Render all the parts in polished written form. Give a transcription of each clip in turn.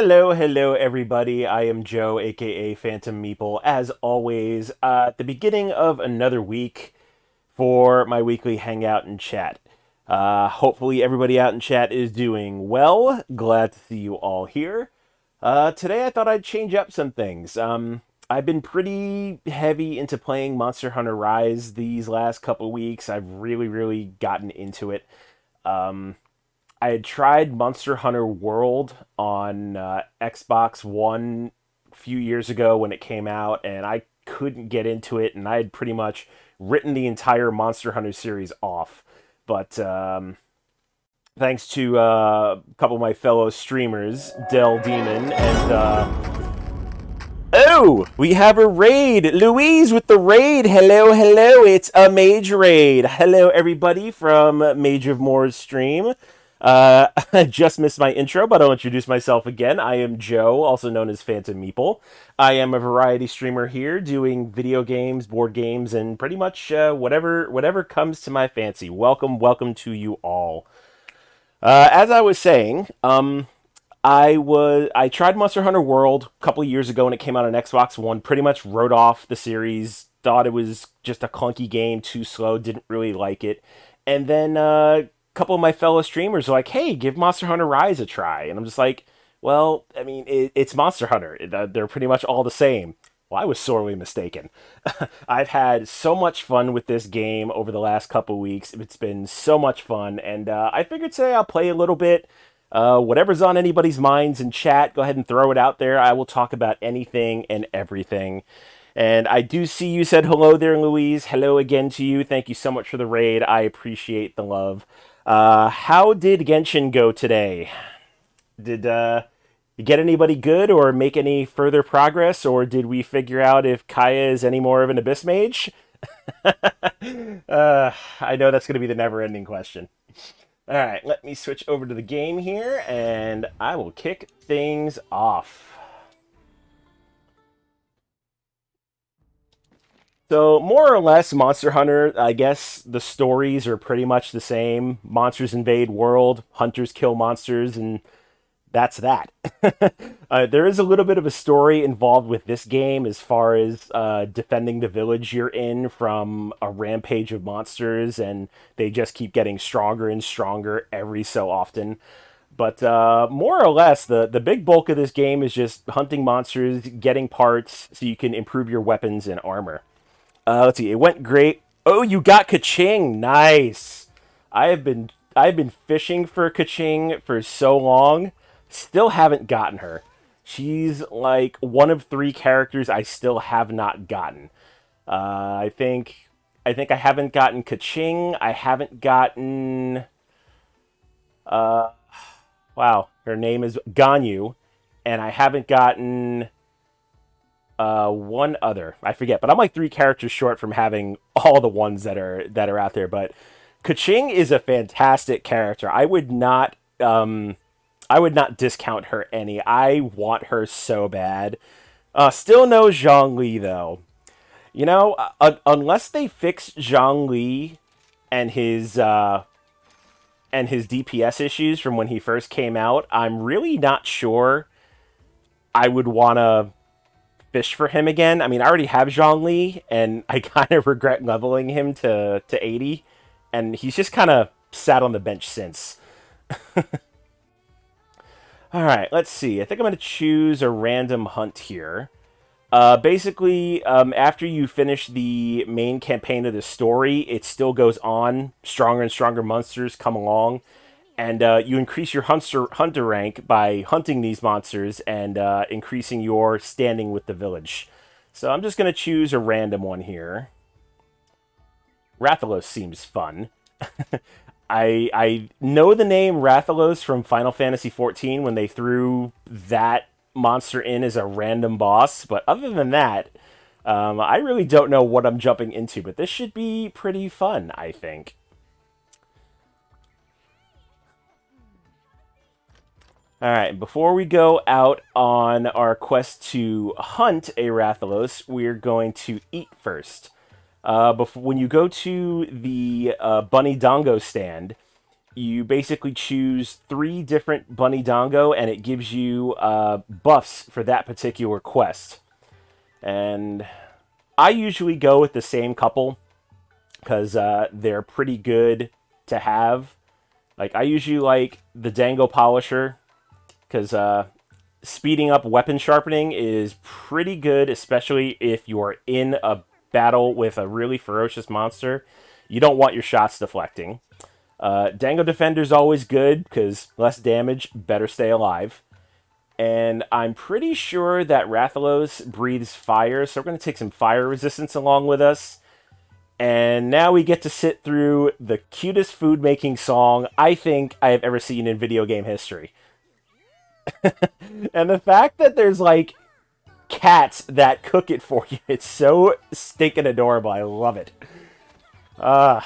Hello, everybody. I am Joe, aka Phantom Meeple. As always, at the beginning of another week for my weekly hangout and chat. Hopefully, everybody out in chat is doing well. Glad to see you all here. Today, I thought I'd change up some things. I've been pretty heavy into playing Monster Hunter Rise these last couple weeks. I've really gotten into it. Um, I had tried Monster Hunter World on Xbox One a few years ago when it came out, and I couldn't get into it, and I had pretty much written the entire Monster Hunter series off. But thanks to a couple of my fellow streamers, Dell Demon and oh, we have a raid. Louise with the raid. Hello. It's a Mage raid. Hello, everybody from Mage of Moore's stream. I just missed my intro, but I'll introduce myself again. I am Joe, also known as Phantom Meeple. I am a variety streamer here, doing video games, board games, and pretty much whatever comes to my fancy. Welcome to you all. As I was saying, I tried Monster Hunter World a couple of years ago when it came out on Xbox One. Pretty much wrote off the series. Thought it was just a clunky game, too slow. Didn't really like it. And then couple of my fellow streamers are like, hey, give Monster Hunter Rise a try. And I'm just like, well, I mean, it's Monster Hunter. They're pretty much all the same. Well, I was sorely mistaken. I've had so much fun with this game over the last couple weeks. It's been so much fun. And I figured today I'll play a little bit. Whatever's on anybody's minds in chat, go ahead and throw it out there. I will talk about anything and everything. And I do see you said hello there, Louise. Hello again to you. Thank you so much for the raid. I appreciate the love. How did Genshin go today? Did you get anybody good or make any further progress, or did we figure out if Kaya is any more of an Abyss Mage? I know that's going to be the never-ending question. All right, let me switch over to the game here, and I will kick things off. So, more or less, Monster Hunter, I guess the stories are pretty much the same. Monsters invade world, hunters kill monsters, and that's that. There is a little bit of a story involved with this game as far as defending the village you're in from a rampage of monsters, and they just keep getting stronger and stronger every so often. But more or less, the big bulk of this game is just hunting monsters, getting parts so you can improve your weapons and armor. Let's see. It went great. Oh, you got Kaching. Nice. I've been fishing for Kaching for so long. Still haven't gotten her. She's like one of 3 characters I still have not gotten. I think I haven't gotten Kaching. I haven't gotten. Wow, her name is Ganyu, and I haven't gotten. One other, I forget, but I'm like 3 characters short from having all the ones that are out there. But Kaching is a fantastic character. I would not discount her any. I want her so bad. Still no Zhongli though. You know, unless they fix Zhongli and his DPS issues from when he first came out, I'm really not sure I would want to fish for him again. I mean, I already have Zhongli, and I kind of regret leveling him to 80, and he's just kind of sat on the bench since. Alright, let's see. I think I'm going to choose a random hunt here. Basically, after you finish the main campaign of the story, it still goes on. Stronger and stronger monsters come along, and you increase your hunter rank by hunting these monsters and increasing your standing with the village. So I'm just going to choose a random one here. Rathalos seems fun. I know the name Rathalos from Final Fantasy XIV when they threw that monster in as a random boss, but other than that, I really don't know what I'm jumping into, but this should be pretty fun, I think. Alright, before we go out on our quest to hunt a Rathalos, we're going to eat first. When you go to the Bunny Dongo stand, You basically choose 3 different Bunny Dongo, and it gives you buffs for that particular quest. And I usually go with the same couple because they're pretty good to have. Like, I usually like the Dango Polisher because speeding up weapon sharpening is pretty good, especially if you're in a battle with a really ferocious monster. You don't want your shots deflecting. Dango Defender's always good because less damage, better stay alive. And I'm pretty sure that Rathalos breathes fire, so we're going to take some fire resistance along with us. And now we get to sit through the cutest food making song I think I have ever seen in video game history. And the fact that there's like cats that cook it for you, it's so stinking adorable. I love it. Now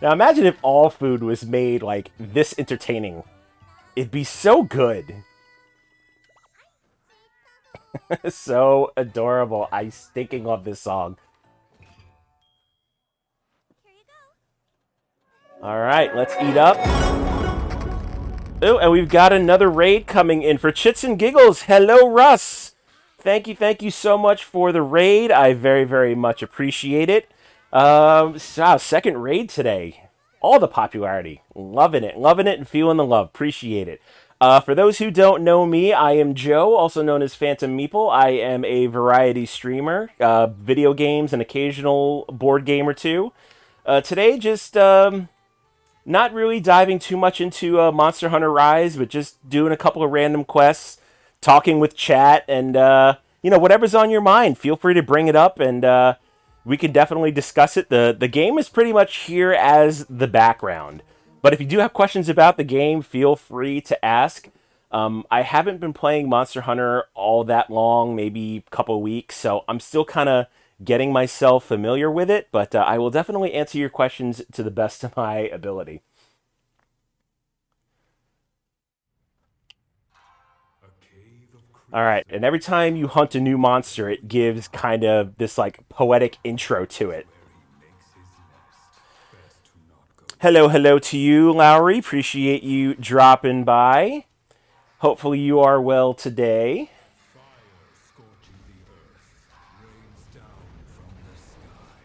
imagine if all food was made like this entertaining. It'd be so good. So adorable. I stinking love this song. Alright, let's eat up. Oh, and we've got another raid coming in for Chits and Giggles. Hello, Russ. Thank you so much for the raid. I very, very much appreciate it. Second raid today. All the popularity. Loving it and feeling the love. Appreciate it. For those who don't know me, I am Joe, also known as Phantom Meeple. I am a variety streamer, video games, an occasional board game or two. Today, just not really diving too much into Monster Hunter Rise, but just doing a couple of random quests, talking with chat, and, whatever's on your mind, feel free to bring it up, and we can definitely discuss it. The game is pretty much here as the background. But if you do have questions about the game, feel free to ask. I haven't been playing Monster Hunter all that long, maybe a couple of weeks, so I'm still kind of getting myself familiar with it, but I will definitely answer your questions to the best of my ability. All right, and every time you hunt a new monster, it gives kind of this like poetic intro to it. Hello to you, Lowry. Appreciate you dropping by. Hopefully you are well today.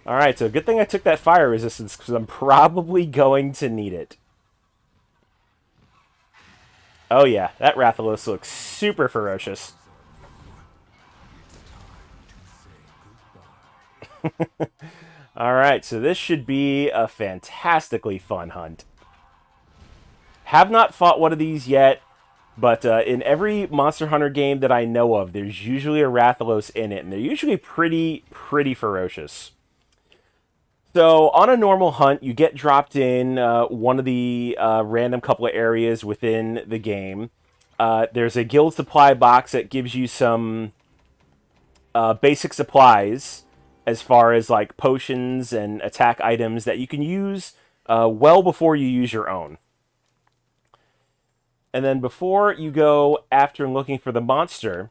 Alright, so good thing I took that fire resistance, because I'm probably going to need it. Oh yeah, that Rathalos looks super ferocious. Alright, so this should be a fantastically fun hunt. Have not fought one of these yet, but in every Monster Hunter game that I know of, there's usually a Rathalos in it, and they're usually pretty ferocious. So, on a normal hunt, you get dropped in one of the random couple of areas within the game. There's a guild supply box that gives you some basic supplies as far as like potions and attack items that you can use well before you use your own. And then before you go after and looking for the monster,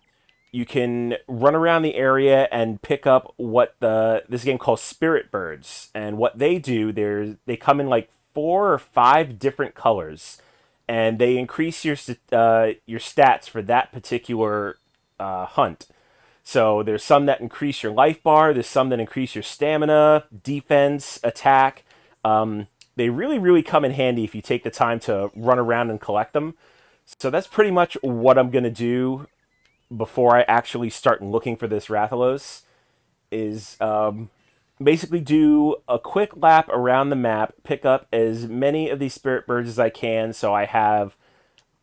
you can run around the area and pick up what this game calls spirit birds. And what they do, they come in like 4 or 5 different colors, and they increase your stats for that particular hunt. So there's some that increase your life bar, there's some that increase your stamina, defense, attack. They really come in handy if you take the time to run around and collect them. So that's pretty much what I'm going to do before I actually start looking for this Rathalos, is basically do a quick lap around the map, pick up as many of these spirit birds as I can, so I have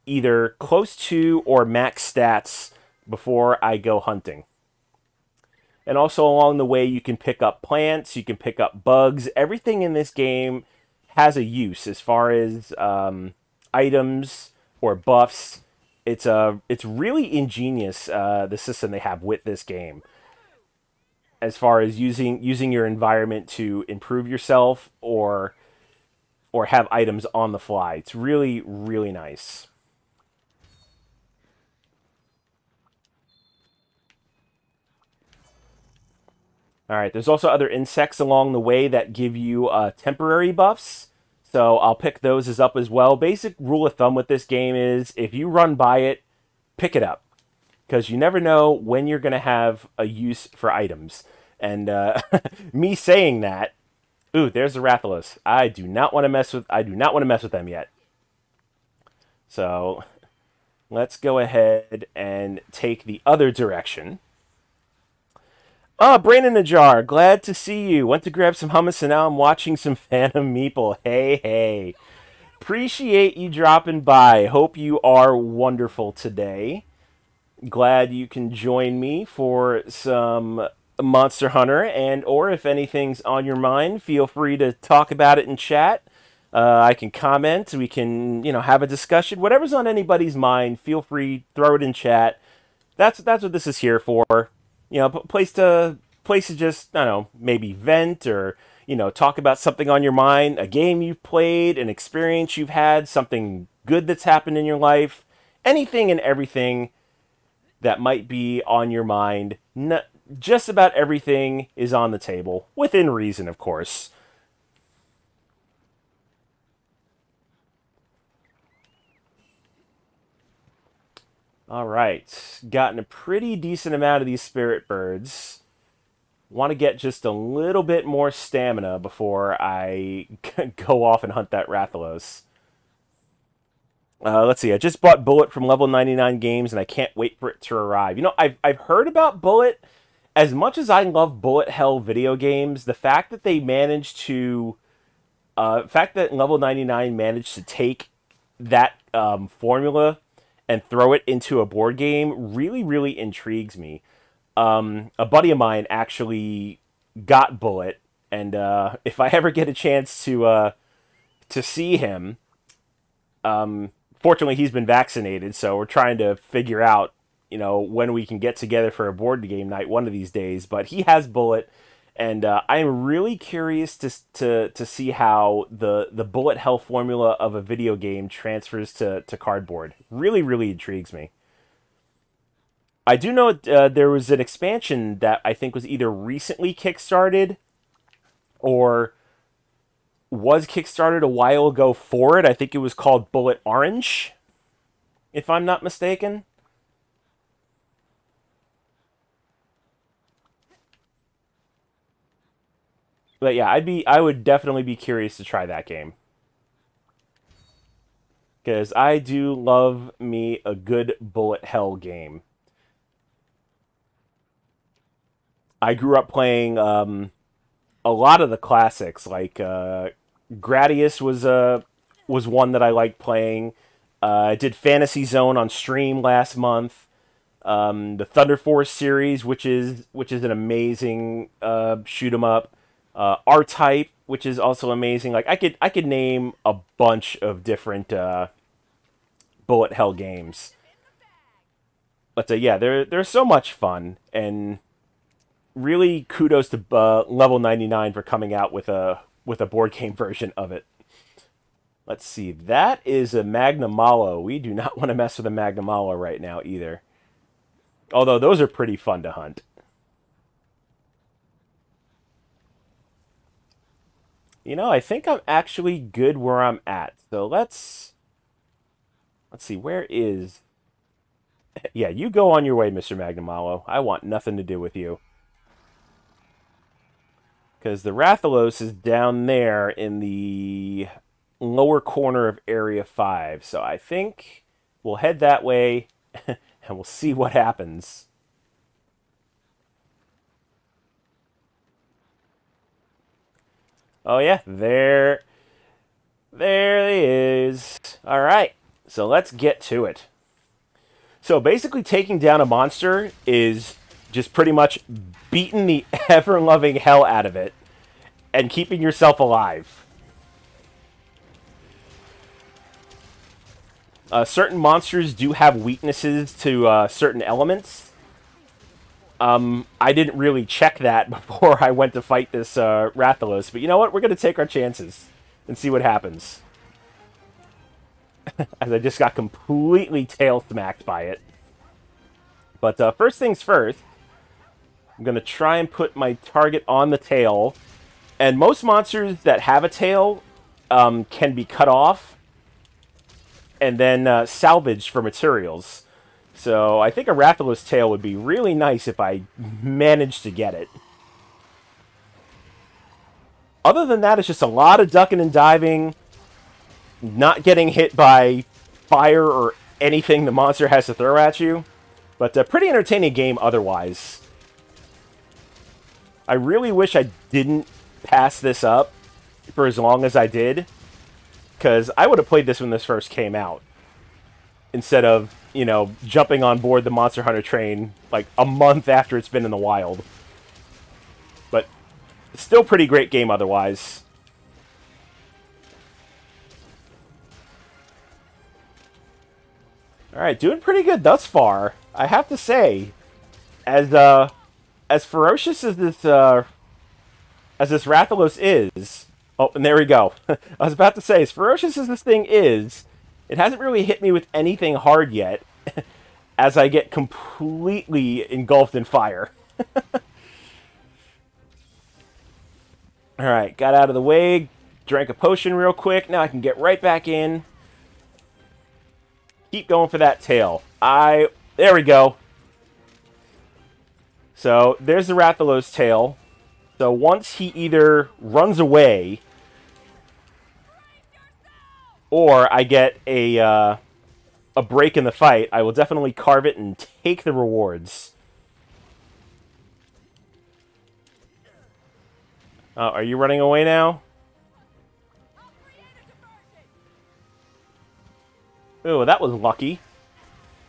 either close to or max stats before I go hunting. And also along the way, you can pick up plants, you can pick up bugs. Everything in this game has a use as far as items or buffs. It's really ingenious, the system they have with this game, as far as using your environment to improve yourself or have items on the fly. It's really nice. All right, there's also other insects along the way that give you temporary buffs. So I'll pick those as up as well. Basic rule of thumb with this game is if you run by it, pick it up. Because you never know when you're going to have a use for items. And me saying that, ooh, there's the Rathalos. I do not want to mess with them yet. So let's go ahead and take the other direction. Oh, Brain in a Jar, glad to see you. Went to grab some hummus and now I'm watching some Phantom Meeple. Hey, hey. Appreciate you dropping by. Hope you are wonderful today. Glad you can join me for some Monster Hunter, and or if anything's on your mind, feel free to talk about it in chat. I can comment. We can, have a discussion. Whatever's on anybody's mind, feel free, throw it in chat. That's what this is here for. Place to just, I don't know, maybe vent or, talk about something on your mind, a game you've played, an experience you've had, something good that's happened in your life, anything and everything that might be on your mind. Just about everything is on the table, within reason, of course. All right, gotten a pretty decent amount of these spirit birds. Want to get just a little bit more stamina before I go off and hunt that Rathalos. Let's see, I just bought Bullet from Level 99 Games, and I can't wait for it to arrive. I've heard about Bullet. As much as I love bullet hell video games, the fact that they managed to... fact that Level 99 managed to take that formula and throw it into a board game really, really intrigues me. A buddy of mine actually got Bullet, and if I ever get a chance to see him, fortunately he's been vaccinated, so we're trying to figure out, when we can get together for a board game night one of these days. But he has Bullet, and I'm really curious to see how the bullet hell formula of a video game transfers to cardboard. Really, really intrigues me. I do know there was an expansion that I think was either recently kickstarted or was kickstarted a while ago for it. I think it was called Bullet Orange, if I'm not mistaken. But yeah, I would definitely be curious to try that game. Because I do love me a good bullet hell game. I grew up playing a lot of the classics, like Gradius was one that I liked playing. I did Fantasy Zone on stream last month. The Thunder Force series, which is an amazing shoot 'em up. R-Type, which is also amazing. Like I could name a bunch of different bullet hell games. But yeah, they're so much fun, and really kudos to Level 99 for coming out with a board game version of it. Let's see, that is a Magnamalo. We do not want to mess with a Magnamalo right now either. Although those are pretty fun to hunt. I think I'm actually good where I'm at. So let's see, where is... Yeah, you go on your way, Mr. Magnamalo. I want nothing to do with you. Because the Rathalos is down there in the lower corner of Area 5. So I think we'll head that way, and we'll see what happens. Oh yeah, there he is. All right, so let's get to it. So basically taking down a monster is just pretty much beating the ever-loving hell out of it and keeping yourself alive. Certain monsters do have weaknesses to certain elements. I didn't really check that before I went to fight this Rathalos, but you know what? We're going to take our chances and see what happens. As I just got completely tail smacked by it. But first things first, I'm going to try and put my target on the tail. And most monsters that have a tail can be cut off and then salvaged for materials. So I think a Rathalos tail would be really nice if I managed to get it. Other than that, it's just a lot of ducking and diving, not getting hit by fire or anything the monster has to throw at you. But a pretty entertaining game otherwise. I really wish I didn't pass this up for as long as I did, because I would have played this when this first came out, instead of, you know, jumping on board the Monster Hunter train like a month after it's been in the wild. But still pretty great game otherwise. Alright, doing pretty good thus far, I have to say. As ferocious as this Rathalos is... Oh, and there we go. I was about to say, as ferocious as this thing is, it hasn't really hit me with anything hard yet, as I get completely engulfed in fire. Alright, got out of the way, drank a potion real quick, now I can get right back in. Keep going for that tail. There we go. So, there's the Rathalos tail. So once he either runs away, or I get a break in the fight, I will definitely carve it and take the rewards. Are you running away now? Oh, that was lucky.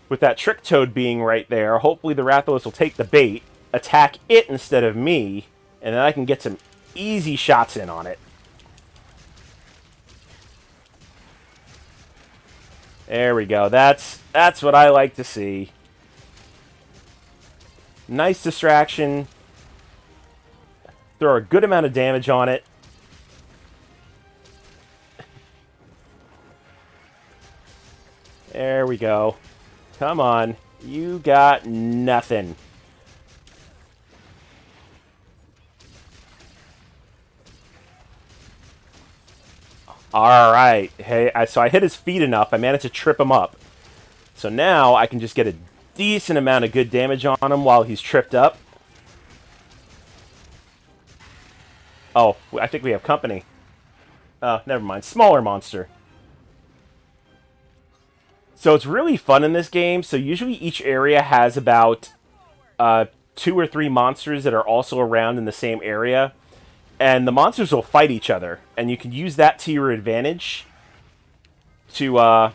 With that Trick Toad being right there, hopefully the Rathalos will take the bait, attack it instead of me, and then I can get some easy shots in on it. There we go. That's what I like to see. Nice distraction. Throw a good amount of damage on it. There we go. Come on. You got nothing. Alright. Hey, so I hit his feet enough. I managed to trip him up. So now I can just get a decent amount of good damage on him while he's tripped up. Oh, I think we have company. Never mind. Smaller monster. So it's really fun in this game. So usually each area has about 2 or 3 monsters that are also around in the same area. And the monsters will fight each other. And you can use that to your advantage to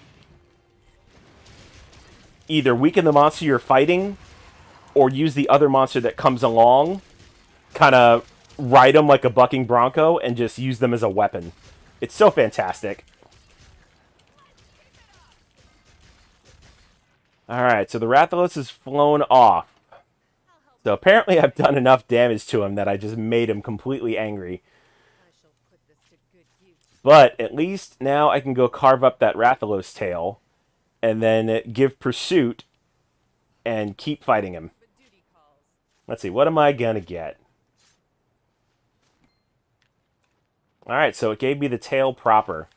either weaken the monster you're fighting or use the other monster that comes along, kind of ride them like a bucking bronco and just use them as a weapon. It's so fantastic. Alright, so the Rathalos has flown off. So apparently I've done enough damage to him that I just made him completely angry. But at least now I can go carve up that Rathalos tail and then give pursuit and keep fighting him. Let's see, what am I gonna get? Alright, so it gave me the tail proper.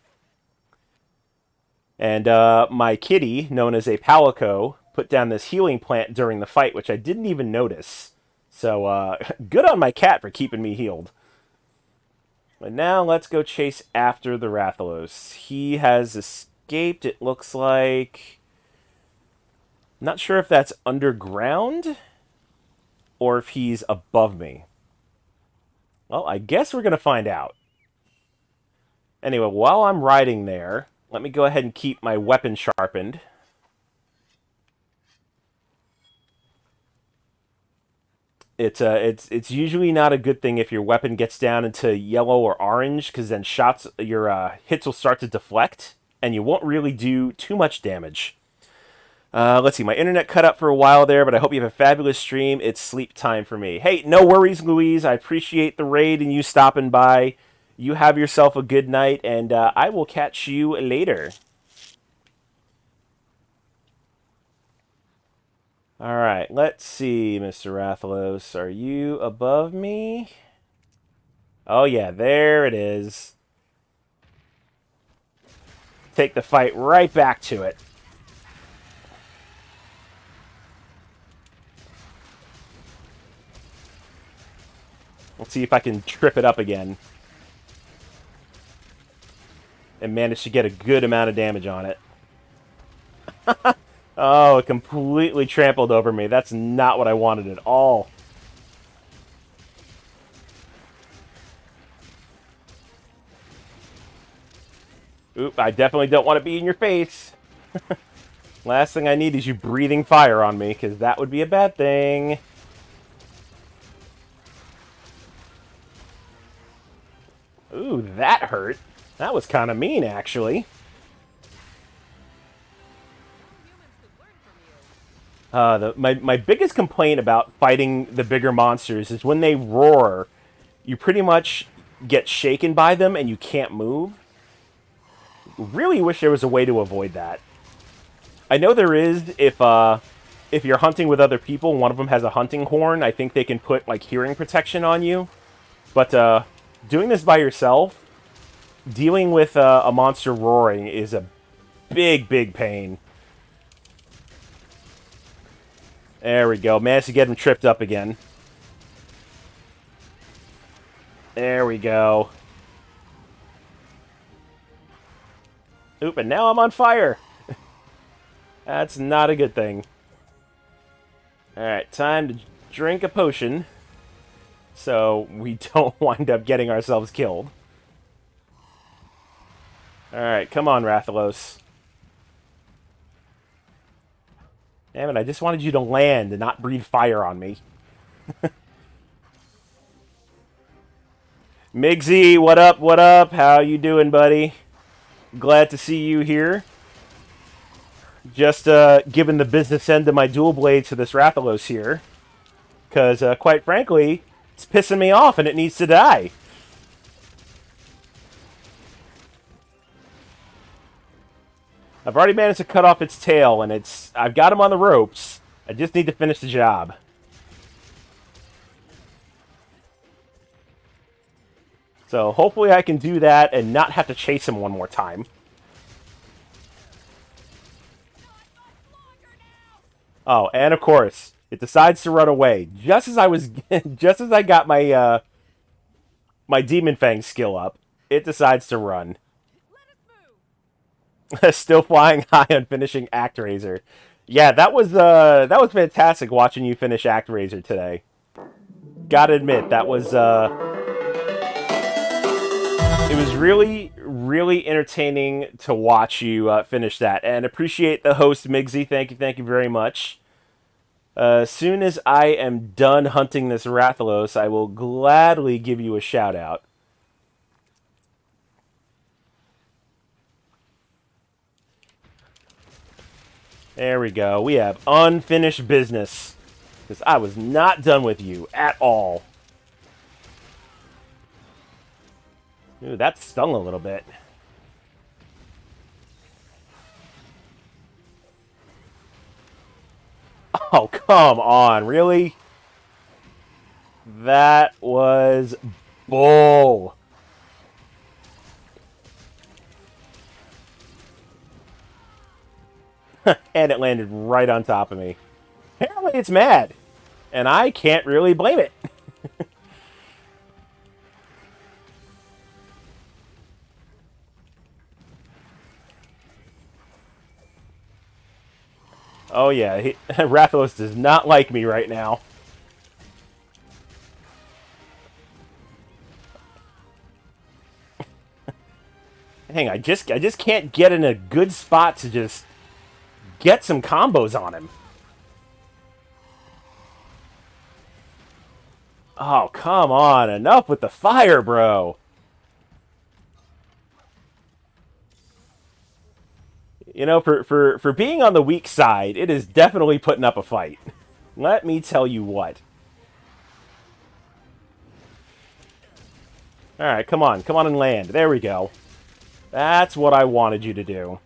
And my kitty, known as a Palico, put down this healing plant during the fight, which I didn't even notice. So, good on my cat for keeping me healed. But now let's go chase after the Rathalos. He has escaped, it looks like. Not sure if that's underground or if he's above me. Well, I guess we're going to find out. Anyway, while I'm riding there, let me go ahead and keep my weapon sharpened. It's usually not a good thing if your weapon gets down into yellow or orange, because then your hits will start to deflect, and you won't really do too much damage. Let's see, my internet cut out for a while there, but I hope you have a fabulous stream. It's sleep time for me. Hey, no worries, Louise. I appreciate the raid and you stopping by. You have yourself a good night, and I will catch you later. Alright, let's see, Mr. Rathalos. Are you above me? Oh yeah, there it is. take the fight right back to it. Let's see if I can trip it up again. And manage to get a good amount of damage on it. Oh, it completely trampled over me. That's not what I wanted at all. Oop, I definitely don't want to be in your face. Last thing I need is you breathing fire on me, because that would be a bad thing. Ooh, that hurt. That was kind of mean, actually. My biggest complaint about fighting the bigger monsters is when they roar, you pretty much get shaken by them and you can't move. Really wish there was a way to avoid that. I know there is if you're hunting with other people, one of them has a hunting horn, I think they can put like hearing protection on you. But doing this by yourself, dealing with a monster roaring is a big, big pain. There we go. Managed to get him tripped up again. There we go. Oop, and now I'm on fire. That's not a good thing. Alright, time to drink a potion. So we don't wind up getting ourselves killed. Alright, come on, Rathalos. Damn it, I just wanted you to land and not breathe fire on me. Migsy, what up, what up? How you doing, buddy? Glad to see you here. Just giving the business end of my dual blade to this Rathalos here. Because, quite frankly, it's pissing me off and it needs to die. I've already managed to cut off its tail, and I've got him on the ropes. I just need to finish the job. So hopefully I can do that and not have to chase him one more time. Oh, and of course, it decides to run away just as just as I got my my Demon Fang skill up. It decides to run. Still flying high on finishing ActRaiser. Yeah, that was fantastic watching you finish ActRaiser today. Gotta admit, that was it was really, really entertaining to watch you finish that. And appreciate the host, Migsy. Thank you very much. As soon as I am done hunting this Rathalos, I will gladly give you a shout out. There we go. We have unfinished business. Because I was not done with you at all. Ooh, that stung a little bit. Oh, come on. Really? That was bull. And it landed right on top of me. Apparently it's mad. And I can't really blame it. Oh yeah, Rathalos does not like me right now. Hang on, I just can't get in a good spot to just get some combos on him. Oh, come on. Enough with the fire, bro. You know, for being on the weak side, it is definitely putting up a fight. Let me tell you what. Alright, come on. Come on and land. There we go. That's what I wanted you to do.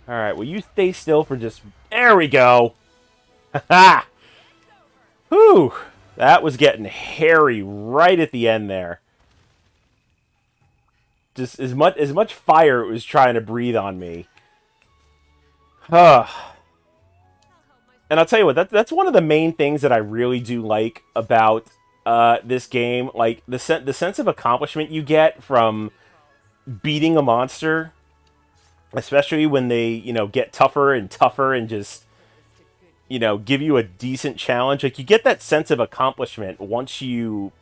Alright, will you stay still for just... There There we go. Ha! Whew. That was getting hairy right at the end there. Just as much fire it was trying to breathe on me. And I'll tell you what, that's one of the main things that I really do like about this game. Like, the sense of accomplishment you get from beating a monster, especially when they, get tougher and tougher and just, give you a decent challenge. Like, you get that sense of accomplishment once you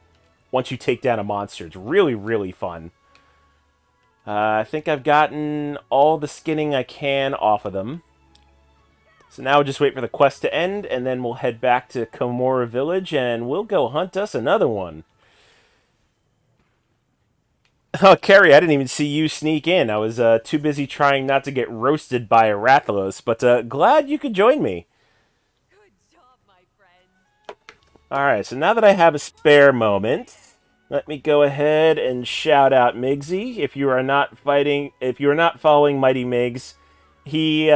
take down a monster. It's really, really fun. I think I've gotten all the skinning I can off of them. So now we'll just wait for the quest to end, and then we'll head back to Komura Village, and we'll go hunt us another one. Oh, Carrie, I didn't even see you sneak in. I was too busy trying not to get roasted by a Rathalos, but glad you could join me. Good job, my friend. Alright, so now that I have a spare moment, let me go ahead and shout out Migsy. If you are not following Mighty Migs, he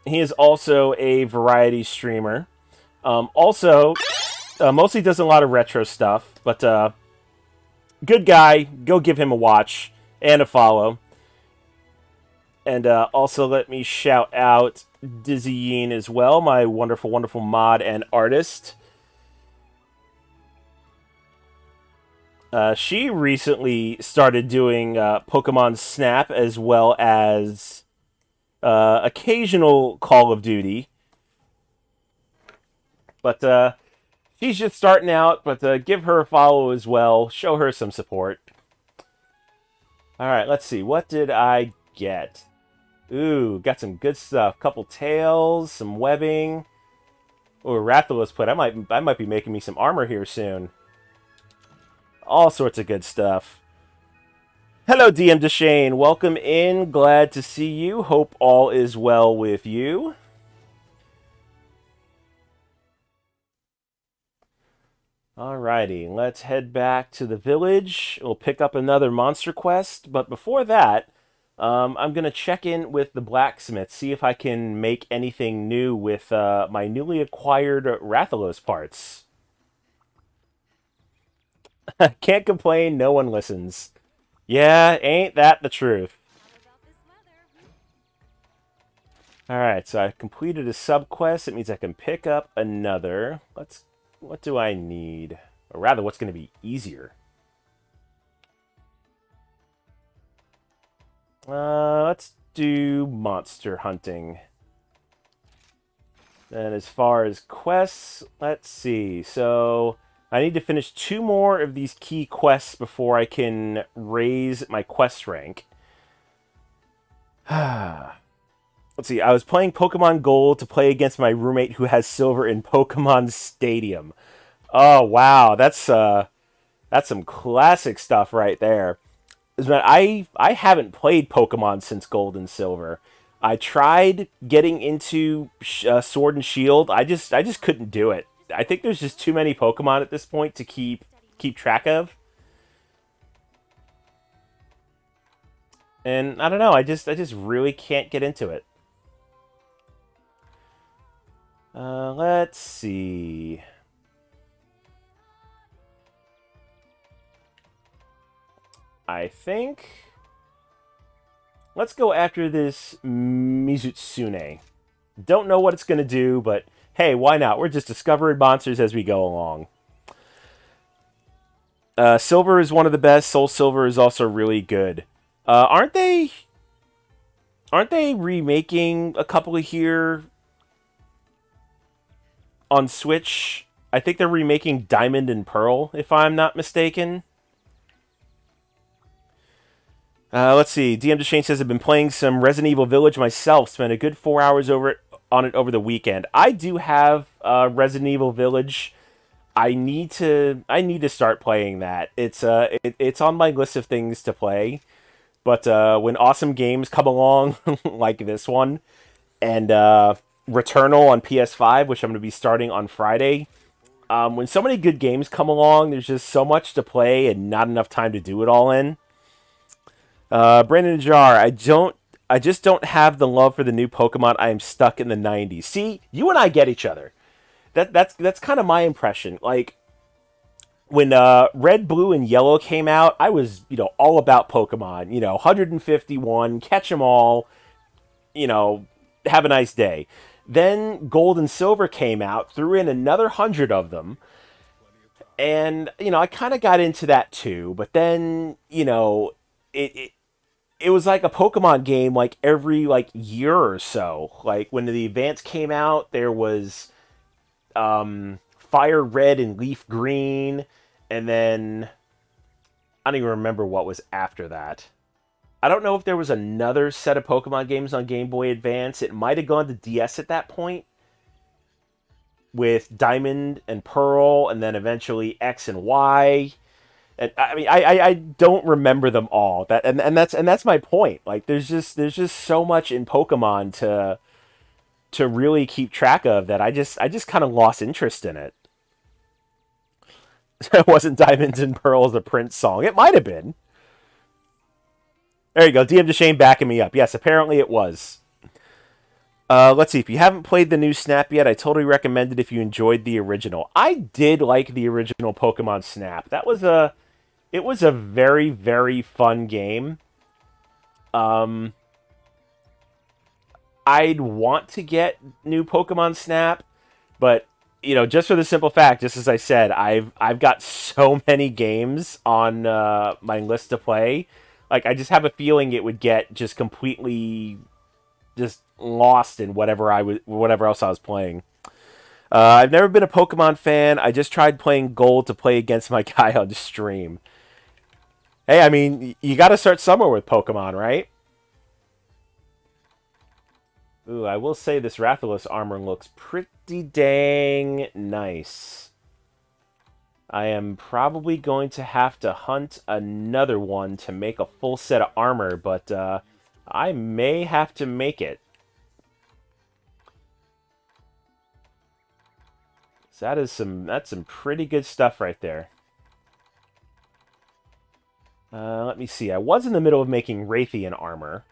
is also a variety streamer. Also, mostly does a lot of retro stuff, but good guy. Go give him a watch and a follow. And also let me shout out Dizzy Yeen as well, my wonderful, wonderful mod and artist. She recently started doing Pokemon Snap as well as occasional Call of Duty. But she's just starting out, but give her a follow as well. Show her some support. Alright, let's see. What did I get? Ooh, got some good stuff. Couple tails, some webbing. Ooh, Rathalos plate. I might be making me some armor here soon. All sorts of good stuff. Hello, DM Deshane. Welcome in. Glad to see you. Hope all is well with you. Alrighty, let's head back to the village. We'll pick up another monster quest, but before that, I'm going to check in with the blacksmith, see if I can make anything new with my newly acquired Rathalos parts. Can't complain, no one listens. Yeah, ain't that the truth? Alright, so I've completed a sub-quest. It means I can pick up another. What do I need? Or rather, what's going to be easier? Let's do monster hunting. And as far as quests, let's see. So I need to finish 2 more of these key quests before I can raise my quest rank. Let's see. I was playing Pokemon Gold to play against my roommate who has silver in Pokemon Stadium. Oh wow, that's some classic stuff right there. I haven't played Pokemon since Gold and Silver. I tried getting into Sword and Shield. I just couldn't do it. I think there's just too many Pokemon at this point to keep track of. And I don't know, I just really can't get into it. Let's see. I think let's go after this Mizutsune. Don't know what it's going to do, but hey, why not? We're just discovering monsters as we go along. Silver is one of the best. Soul Silver is also really good. Aren't they remaking a couple of here on Switch? I think they're remaking Diamond and Pearl, if I'm not mistaken. Let's see. DM Deshane says, I've been playing some Resident Evil Village myself. Spent a good 4 hours on it over the weekend. I do have Resident Evil Village. I need to start playing that. It's on my list of things to play. But when awesome games come along like this one, and Returnal on PS5, which I'm going to be starting on Friday, when so many good games come along, there's just so much to play and not enough time to do it all in. Brandon Jar, I just don't have the love for the new Pokemon. I am stuck in the 90s. See, you and I get each other. That's kind of my impression. Like when Red, Blue, and Yellow came out, I was, all about Pokemon. 151, catch 'em all, have a nice day. Then Gold and Silver came out, threw in another 100 of them. And, I kind of got into that too. But then, it was like a Pokemon game like every year or so. Like when the Advance came out, there was Fire Red and Leaf Green, and then I don't even remember what was after that. I don't know if there was another set of Pokemon games on Game Boy Advance. It might have gone to DS at that point with Diamond and Pearl, and then eventually X and Y. And I mean, I don't remember them all. That's my point. Like, there's just so much in Pokemon to really keep track of that I just kind of lost interest in it. It wasn't Diamonds and Pearls the Prince song. It might have been. There you go. DM Deshane backing me up. Yes, apparently it was. Let's see. If you haven't played the new Snap yet, I totally recommend it if you enjoyed the original. I did like the original Pokemon Snap. It was a very, very fun game. I'd want to get new Pokemon Snap, but just for the simple fact, just as I said, I've got so many games on my list to play. Like, I just have a feeling it would get just completely just lost in whatever else I was playing. I've never been a Pokemon fan. I just tried playing Gold to play against my guy on the stream. Hey, I mean, you got to start somewhere with Pokemon, right? Ooh, I will say this Rathalos armor looks pretty dang nice. I am probably going to have to hunt another one to make a full set of armor, but I may have to make it. So that's some pretty good stuff right there. Let me see. I was in the middle of making Raytheon armor.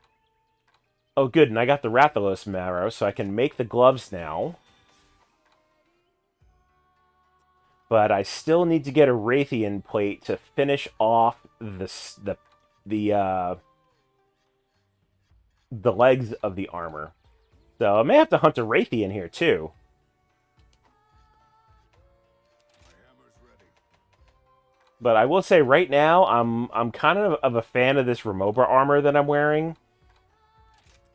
Oh, good, and I got the Rathalos marrow, so I can make the gloves now. But I still need to get a Raytheon plate to finish off the legs of the armor. So I may have to hunt a Raytheon here too. But I will say right now, I'm kind of a fan of this Remobra armor that I'm wearing.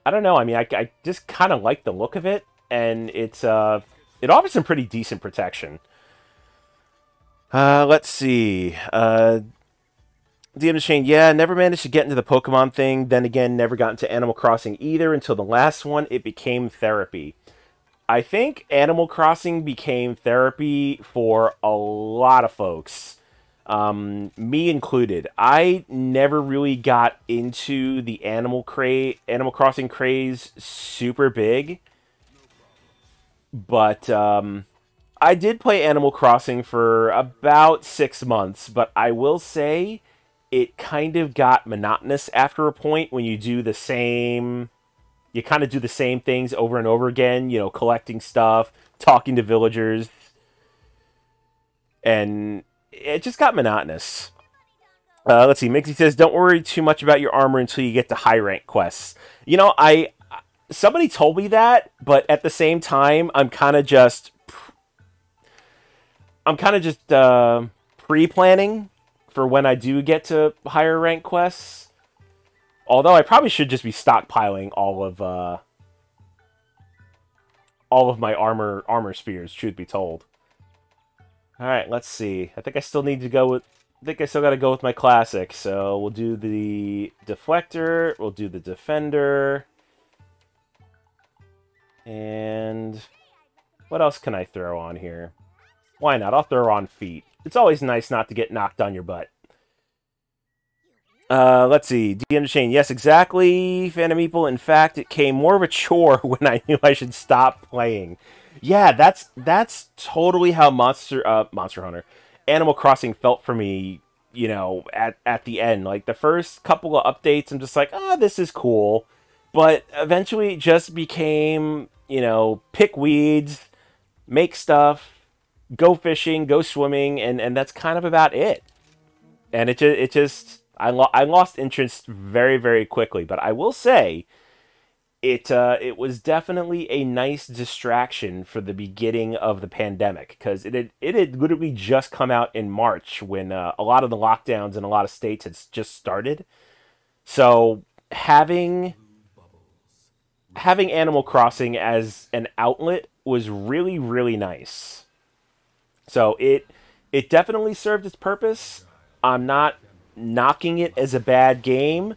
I don't know. I mean, I just kind of like the look of it, and it offers some pretty decent protection. Let's see. DM Shane, yeah, never managed to get into the Pokemon thing. Then again, never got into Animal Crossing either until the last one. It became therapy. I think Animal Crossing became therapy for a lot of folks. Me included. I never really got into the Animal Crossing craze super big. But, I did play Animal Crossing for about 6 months, but I will say it kind of got monotonous after a point when you do the same... You kind of do the same things over and over again, collecting stuff, talking to villagers. And it just got monotonous. Let's see. Mixie says, don't worry too much about your armor until you get to high rank quests. Somebody told me that, but at the same time, I'm kind of just pre-planning for when I do get to higher rank quests. Although I probably should just be stockpiling all of my armor spears, truth be told. Alright, let's see. I think I still need to go with... I think I still gotta go with my classic. So we'll do the Deflector, we'll do the Defender. And what else can I throw on here? Why not? I'll throw on Feet. It's always nice not to get knocked on your butt. Let's see. DM Shane. Yes, exactly, Phantom Meeple. In fact, it came more of a chore when I knew I should stop playing. Yeah, that's totally how Monster Hunter, Animal Crossing felt for me, at the end. Like, the first couple of updates, I'm just like, oh, this is cool. But eventually it just became, pick weeds, make stuff, go fishing, go swimming, and that's kind of about it. And I lost interest very, very quickly. But I will say, it was definitely a nice distraction for the beginning of the pandemic, because it had literally just come out in March when a lot of the lockdowns in a lot of states had just started. So having Animal Crossing as an outlet was really, really nice. So it definitely served its purpose. I'm not knocking it as a bad game,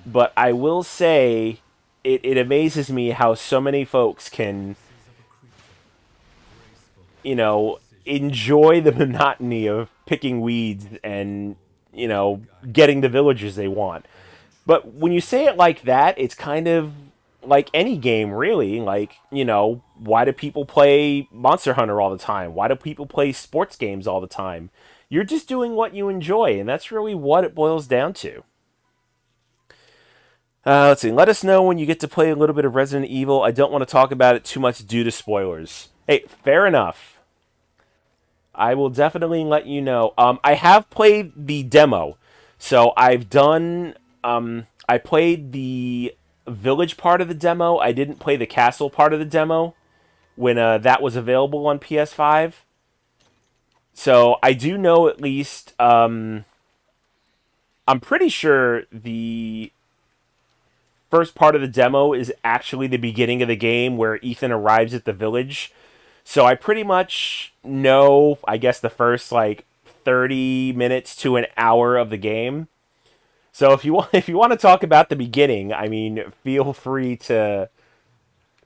but I will say it amazes me how so many folks can, enjoy the monotony of picking weeds and, getting the villagers they want. But when you say it like that, it's kind of like any game, really. Like, why do people play Monster Hunter all the time? Why do people play sports games all the time? You're just doing what you enjoy, and that's really what it boils down to. Let's see. Let us know when you get to play a little bit of Resident Evil. I don't want to talk about it too much due to spoilers. Hey, fair enough. I will definitely let you know. I have played the demo, so I've done. I played the village part of the demo. I didn't play the castle part of the demo when that was available on PS5. So I do know at least. I'm pretty sure the first part of the demo is actually the beginning of the game where Ethan arrives at the village. So I pretty much know, I guess, the first like 30 minutes to an hour of the game. So if you want to talk about the beginning, I mean, feel free to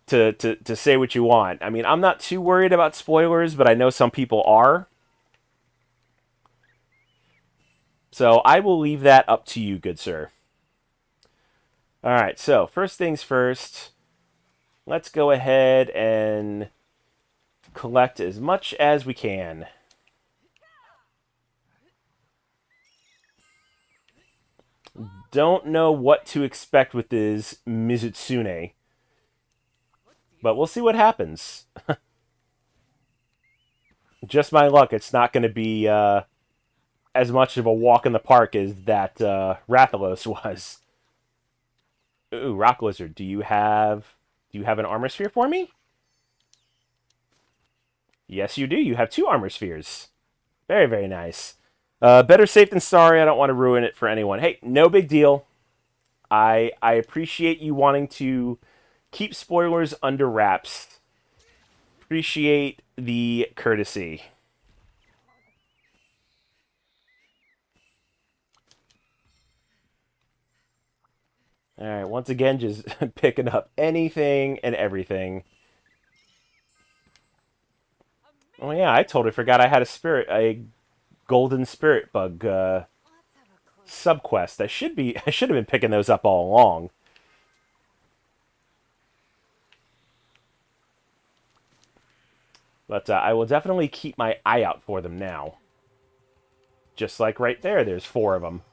say what you want. I mean, I'm not too worried about spoilers, but I know some people are. So I will leave that up to you, good sir. All right, so first things first, let's go ahead and collect as much as we can. Don't know what to expect with this Mizutsune, but we'll see what happens. Just my luck, it's not going to be as much of a walk in the park as that Rathalos was. Ooh, Rock Lizard, do you have an armor sphere for me? Yes, you do. You have two armor spheres. Very, very nice. Better safe than sorry. I don't want to ruin it for anyone. Hey, no big deal. I appreciate you wanting to keep spoilers under wraps. Appreciate the courtesy. All right, once again, just picking up anything and everything. Oh yeah, I totally forgot I had a golden spirit bug subquest. I should have been picking those up all along. But I will definitely keep my eye out for them now. Just like right there, there's four of them.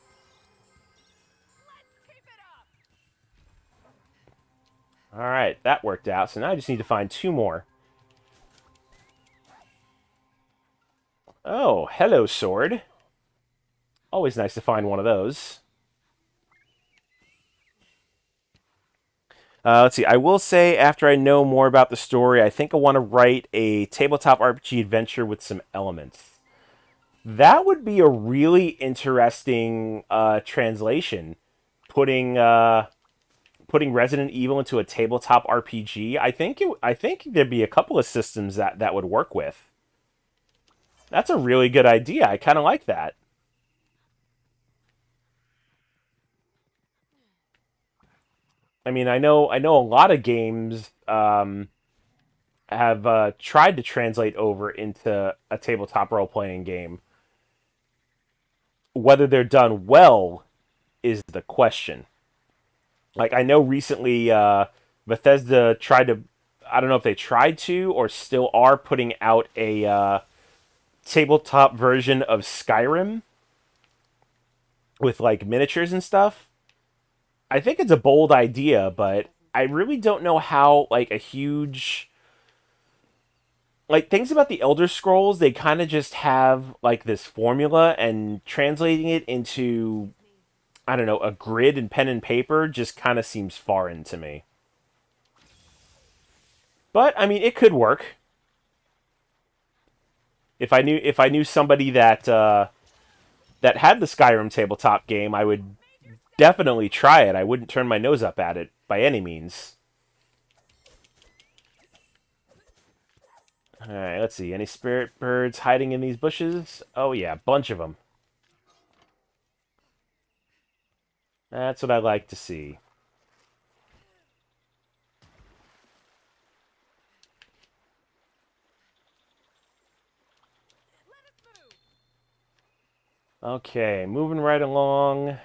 Alright, that worked out. So now I just need to find two more. Oh, hello, sword. Always nice to find one of those. Let's see. I will say, after I know more about the story, I think I want to write a tabletop RPG adventure with some elements. That would be a really interesting translation. Putting putting Resident Evil into a tabletop RPG. I think there'd be a couple of systems that would work with. That's a really good idea. I kind of like that. I mean, I know a lot of games have tried to translate over into a tabletop role playing game. Whether they're done well is the question. Like, I know recently Bethesda tried to. I don't know if they tried to or still are putting out a tabletop version of Skyrim with like miniatures and stuff. I think it's a bold idea, but I really don't know how like a huge like things about the Elder Scrolls, they kind of just have like this formula and translating it into I don't know, a grid and pen and paper just kind of seems foreign to me. But I mean, it could work. If I knew somebody that that had the Skyrim tabletop game, I would definitely try it. I wouldn't turn my nose up at it by any means. All right, let's see. Any spirit birds hiding in these bushes? Oh yeah, bunch of them. That's what I like to see. Okay, moving right along.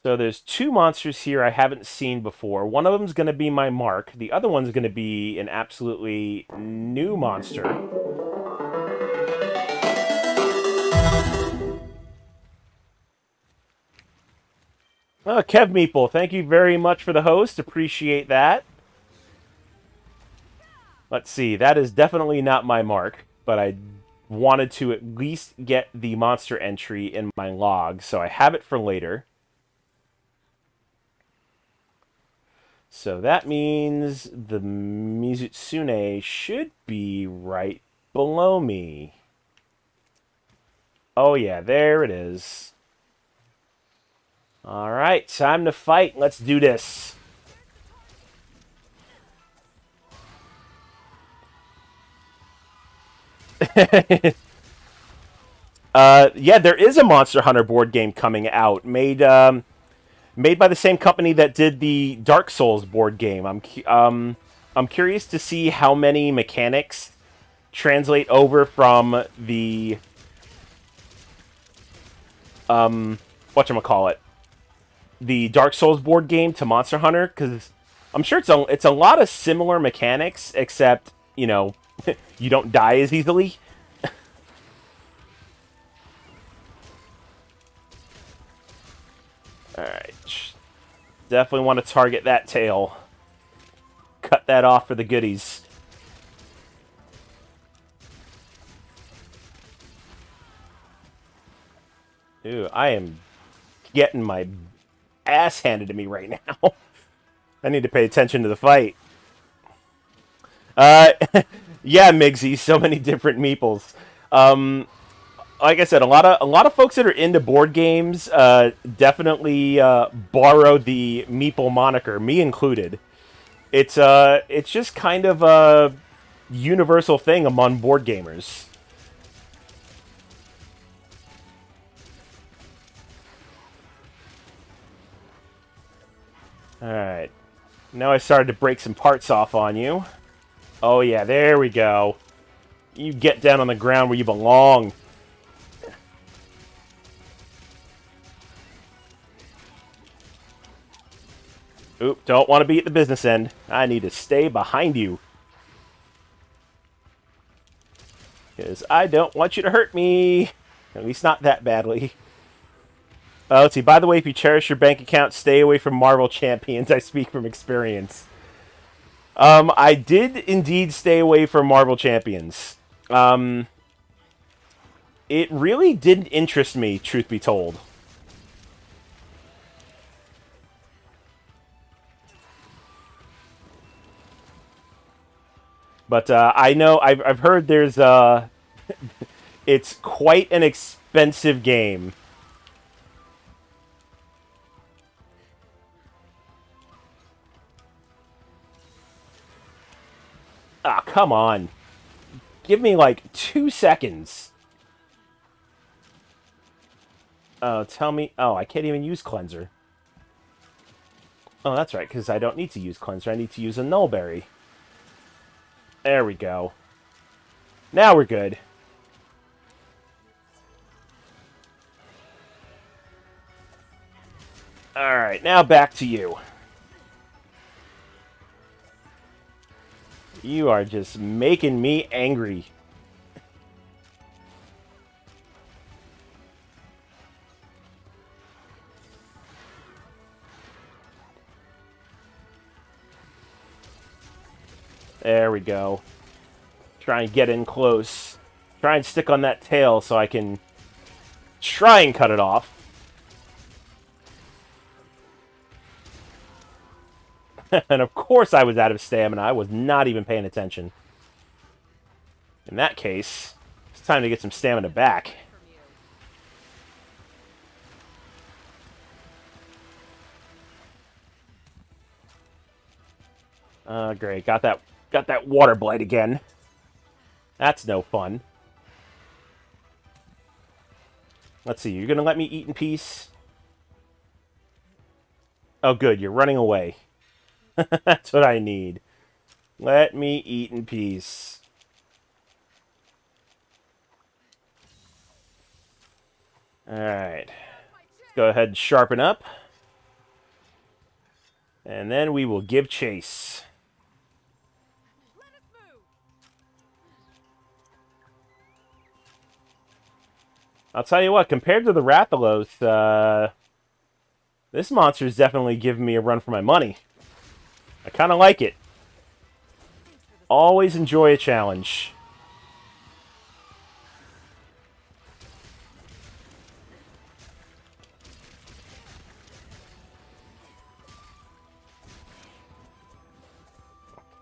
So there's two monsters here I haven't seen before. One of them's going to be my mark. The other one's going to be an absolutely new monster. Oh, Kev Meeple, thank you very much for the host. Appreciate that. Let's see. That is definitely not my mark, but I wanted to at least get the monster entry in my log, so I have it for later. So that means the Mizutsune should be right below me. Oh yeah, there it is. Alright, time to fight. Let's do this. Yeah, there is a Monster Hunter board game coming out, made by the same company that did the Dark Souls board game. I'm curious to see how many mechanics translate over from the whatchamacallit, the Dark Souls board game to Monster Hunter, because I'm sure it's a lot of similar mechanics, except you know you don't die as easily. All right, definitely want to target that tail. Cut that off for the goodies. Ooh, I am getting my ass handed to me right now. I need to pay attention to the fight. Uh, yeah, Migsy, so many different meeples. Like I said, a lot of folks that are into board games definitely borrow the meeple moniker, me included. It's just kind of a universal thing among board gamers. All right, now I started to break some parts off on you. Oh yeah, there we go. You get down on the ground where you belong. Oop, don't want to be at the business end. I need to stay behind you. Because I don't want you to hurt me. At least not that badly. Let's see. By the way, if you cherish your bank account, stay away from Marvel Champions. I speak from experience. I did indeed stay away from Marvel Champions. It really didn't interest me, truth be told. But I know I've heard there's it's quite an expensive game. Ah, come on. Give me like 2 seconds. Oh, tell me. Oh, I can't even use cleanser. Oh, that's right, because I don't need to use cleanser. I need to use a nullberry. There we go. Now we're good. Alright, now back to you. You are just making me angry. There we go. Try and get in close. Try and stick on that tail so I can try and cut it off. And of course I was out of stamina. I was not even paying attention. In that case, it's time to get some stamina back. Great. Got that water blight again. That's no fun. Let's see. You're gonna let me eat in peace? Oh, good. You're running away. That's what I need. Let me eat in peace. Alright. Let's go ahead and sharpen up. And then we will give chase. I'll tell you what, compared to the Rathalos, this monster's definitely giving me a run for my money. I kind of like it. Always enjoy a challenge.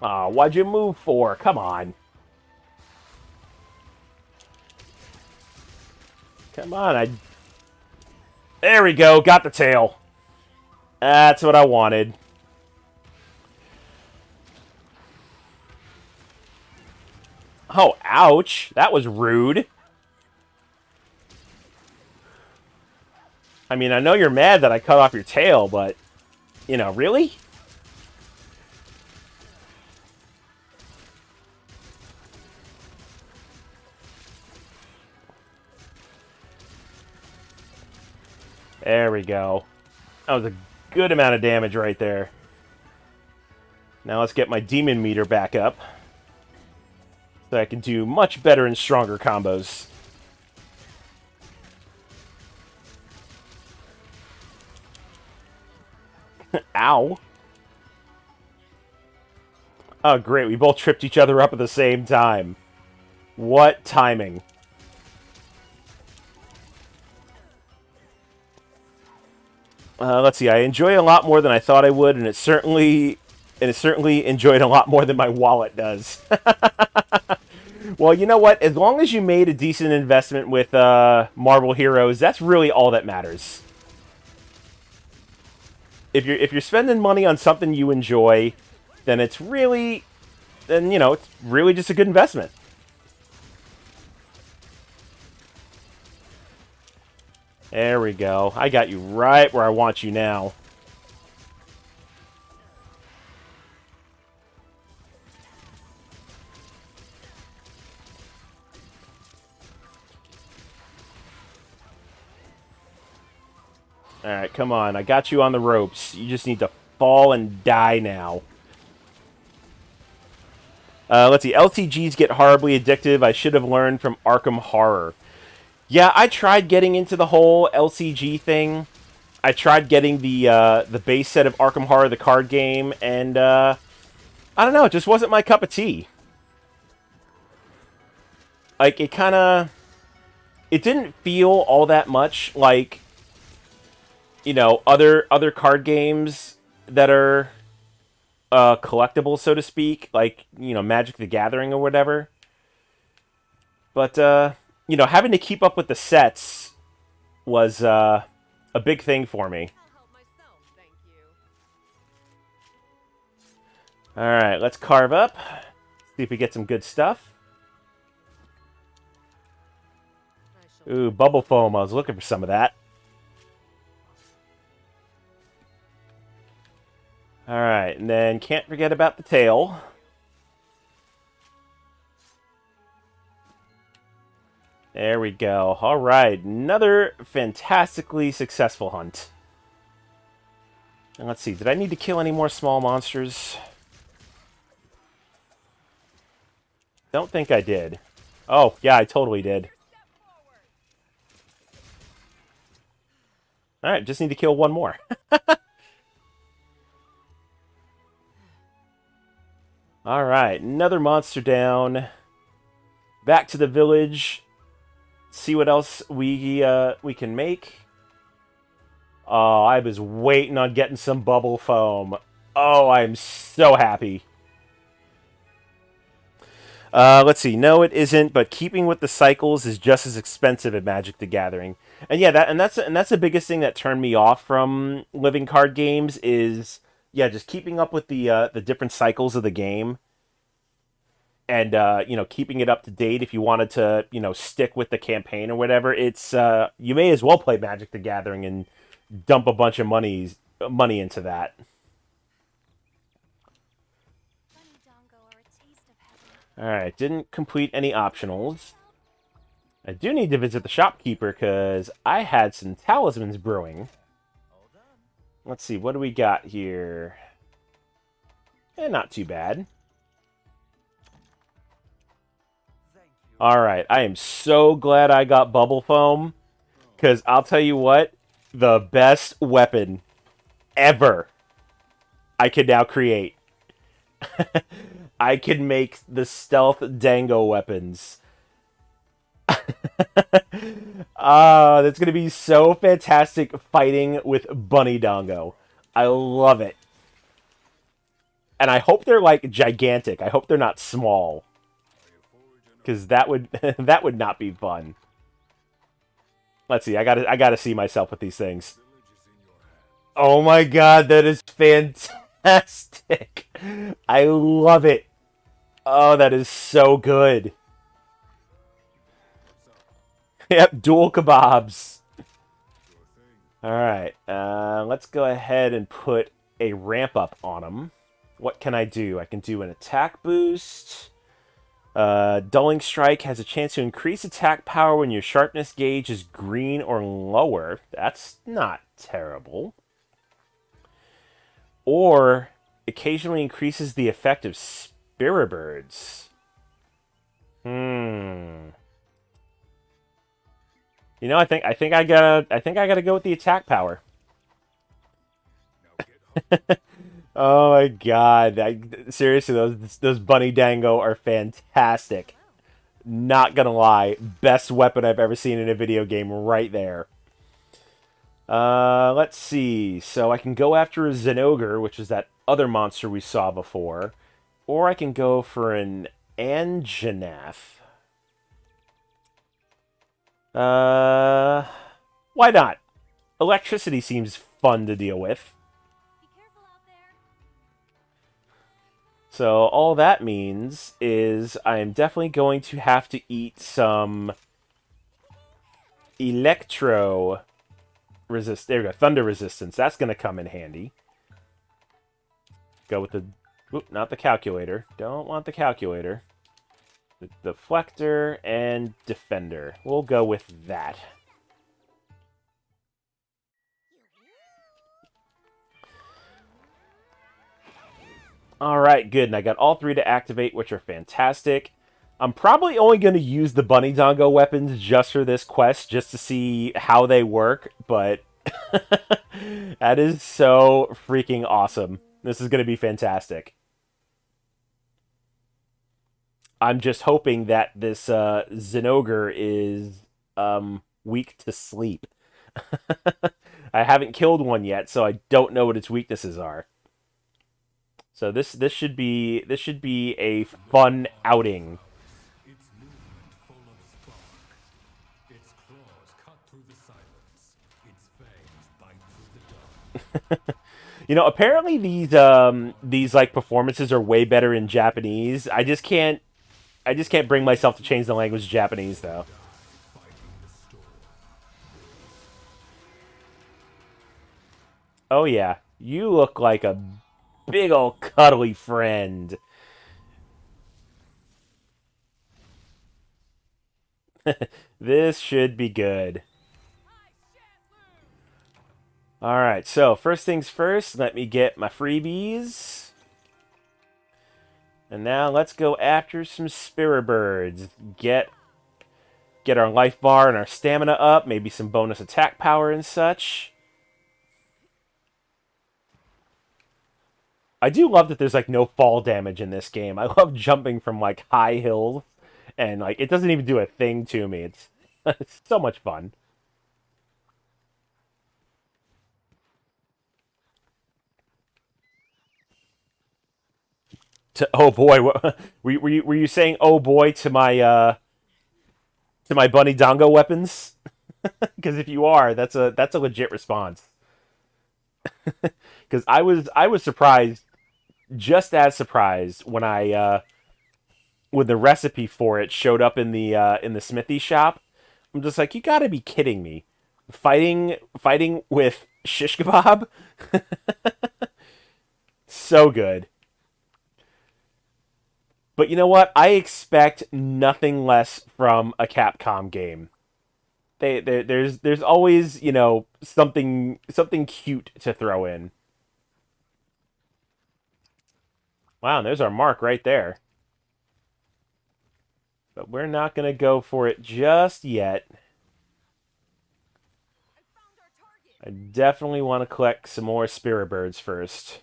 Aw, what'd you move for? Come on. Come on, There we go, got the tail. That's what I wanted. Oh, ouch. That was rude. I mean, I know you're mad that I cut off your tail, but... You know, really? There we go. That was a good amount of damage right there. Now let's get my demon meter back up. So I can do much better and stronger combos. Ow. Oh, great. We both tripped each other up at the same time. What timing. Let's see. I enjoy a lot more than I thought I would, and it certainly enjoyed a lot more than my wallet does. Well, you know what? As long as you made a decent investment with Marvel Heroes, that's really all that matters. If you're spending money on something you enjoy, then it's really just a good investment. There we go. I got you right where I want you now. Alright, come on. I got you on the ropes. You just need to fall and die now. Let's see. LCGs get horribly addictive. I should have learned from Arkham Horror. Yeah, I tried getting into the whole LCG thing. I tried getting the base set of Arkham Horror, the card game, and I don't know, it just wasn't my cup of tea. Like, it didn't feel all that much like, other card games that are collectible, so to speak, like, Magic the Gathering or whatever. But, having to keep up with the sets was a big thing for me. Alright, let's carve up. See if we get some good stuff. Ooh, bubble foam. I was looking for some of that. Alright, and then can't forget about the tail. There we go. Alright, another fantastically successful hunt. And let's see, did I need to kill any more small monsters? Don't think I did. Oh, yeah, I totally did. Alright, just need to kill one more. Alright, another monster down. Back to the village. See what else we can make. Oh, I was waiting on getting some bubble foam. Oh, I'm so happy. Let's see. No, it isn't. But keeping with the cycles is just as expensive at Magic: The Gathering. And yeah, that's the biggest thing that turned me off from living card games is yeah, just keeping up with the different cycles of the game, and you know, keeping it up to date. If you wanted to, you know, stick with the campaign or whatever, it's you may as well play Magic: The Gathering and dump a bunch of money into that. Alright, didn't complete any optionals. I do need to visit the shopkeeper because I had some talismans brewing. Let's see, what do we got here? Not too bad. Alright, I am so glad I got bubble foam. Because I'll tell you what, the best weapon ever I can now create. I can make the stealth dango weapons. That's going to be so fantastic fighting with Bunny Dongo. I love it. And I hope they're, like, gigantic. I hope they're not small. Because that would that would not be fun. Let's see, I gotta see myself with these things. Oh my god, that is fantastic. I love it. Oh, that is so good. Yep, dual kebabs. Alright, let's go ahead and put a ramp up on them. What can I do? I can do an attack boost. Dulling Strike has a chance to increase attack power when your sharpness gauge is green or lower. That's not terrible. Or occasionally increases the effect of Spiribirds. You know, I think I gotta go with the attack power. Oh my god! Seriously, those Bunny Dango are fantastic. Not gonna lie, best weapon I've ever seen in a video game, right there. Let's see. So I can go after a Zinogre, which is that other monster we saw before, or I can go for an Anjanath. Why not? Electricity seems fun to deal with. So all that means is I am definitely going to have to eat some Electro resist. There we go, Thunder Resistance. That's going to come in handy. Go with the... Oop, not the calculator. Don't want the calculator. The Deflector and Defender. We'll go with that. Alright, good. And I got all three to activate, which are fantastic. I'm probably only going to use the Bunny Dongo weapons just for this quest, just to see how they work, but that is so freaking awesome. This is going to be fantastic. I'm just hoping that this Zinogre is weak to sleep. I haven't killed one yet, so I don't know what its weaknesses are. So this should be a fun outing. Its movement full of spark. Its claws cut through the silence. Its fangs bite through the dark. You know, apparently these like performances are way better in Japanese. I just can't bring myself to change the language to Japanese though. Oh yeah, you look like a big ol' cuddly friend. This should be good. Alright, so first things first, let me get my freebies. And now let's go after some Spiribirds. Get our life bar and our stamina up, maybe some bonus attack power and such. I do love that there's like no fall damage in this game. I love jumping from like high hills and like it doesn't even do a thing to me. It's it's so much fun. Oh boy, what, were you saying oh boy to my bunny dongo weapons? Because if you are, that's a legit response. Because I was surprised, just as surprised when the recipe for it showed up in the smithy shop. I'm just like, you gotta be kidding me. Fighting with shish kebab? So good. But you know what? I expect nothing less from a Capcom game. There's always, something cute to throw in. Wow, and there's our mark right there. But we're not going to go for it just yet. I found our target. I definitely want to collect some more spirit birds first.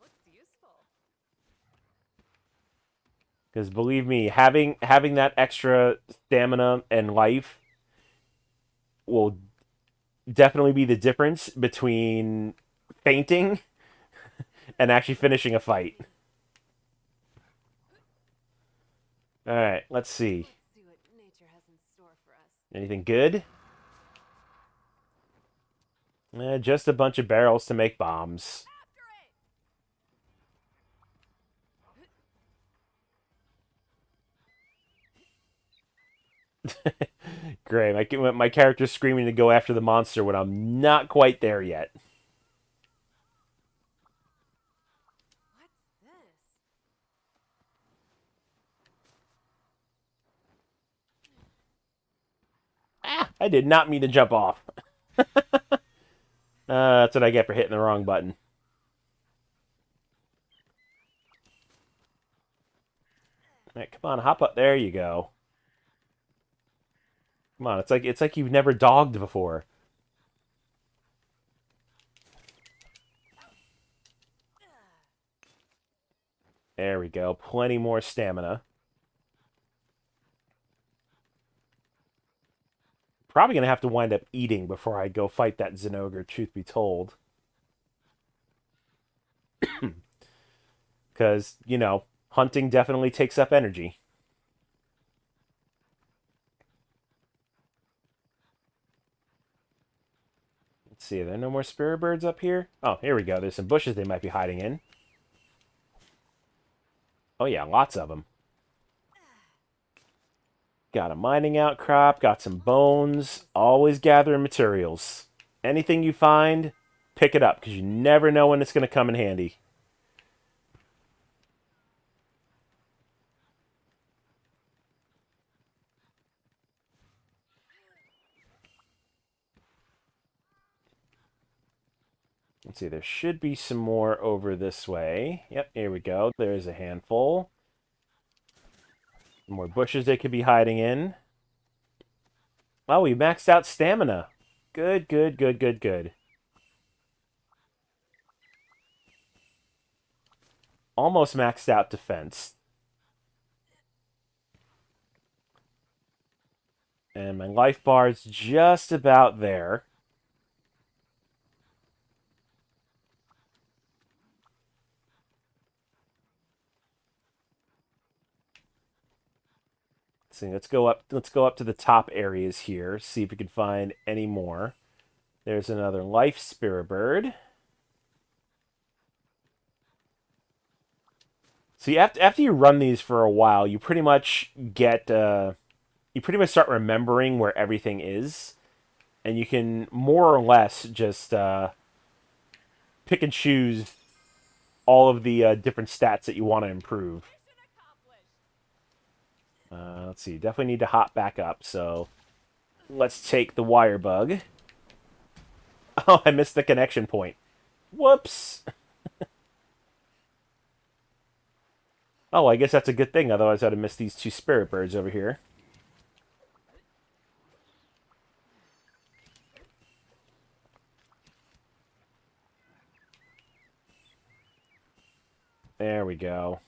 Looks useful. Because believe me, having that extra stamina and life will definitely be the difference between fainting and actually finishing a fight. All right, let's see. Let's see what nature has in store for us. Anything good? Just a bunch of barrels to make bombs. After it! Great. My character's screaming to go after the monster when I'm not quite there yet. What's this? I did not mean to jump off. That's what I get for hitting the wrong button. All right, come on, hop up. There you go. Come on, it's like you've never dogged before. There we go. Plenty more stamina. Probably gonna have to wind up eating before I go fight that Zinogre, truth be told. Because, hunting definitely takes up energy. Let's see, are there no more spirit birds up here? Oh, here we go. There's some bushes they might be hiding in. Oh yeah, lots of them. Got a mining outcrop, got some bones. Always gathering materials. Anything you find, pick it up, because you never know when it's going to come in handy. Let's see, there should be some more over this way. Yep, here we go. There's a handful. Some more bushes they could be hiding in. Oh, we maxed out stamina. Good, good, good, good, good. Almost maxed out defense. And my life bar is just about there. See, let's go up to the top areas here, see if we can find any more. There's another life spirit bird. See, after you run these for a while, you pretty much start remembering where everything is, and you can more or less just pick and choose all of the different stats that you want to improve. Mission accomplished. Let's see, definitely need to hop back up, so let's take the wire bug. Oh, I missed the connection point. Whoops! Oh, I guess that's a good thing, otherwise I'd have missed these two spirit birds over here. There we go.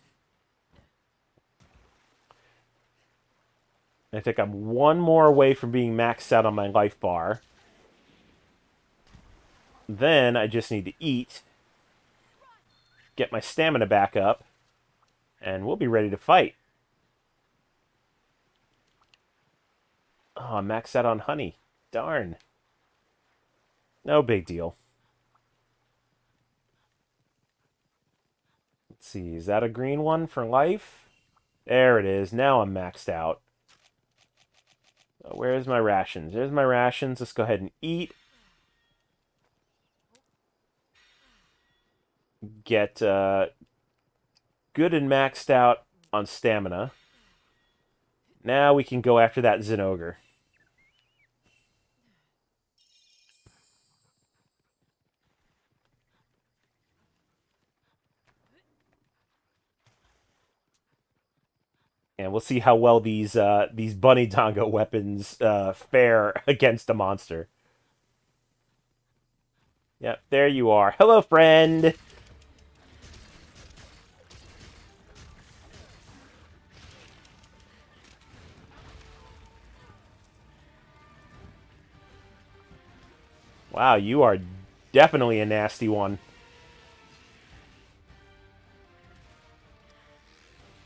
I think I'm one more away from being maxed out on my life bar. Then I just need to eat, get my stamina back up, and we'll be ready to fight. Oh, I'm maxed out on honey. Darn. No big deal. Let's see, is that a green one for life? There it is. Now I'm maxed out. Where's my rations? There's my rations. Let's go ahead and eat. Get good and maxed out on stamina. Now we can go after that Zinogre. And we'll see how well these Bunny Dongo weapons fare against a monster. Yep, there you are. Hello, friend! Wow, you are definitely a nasty one.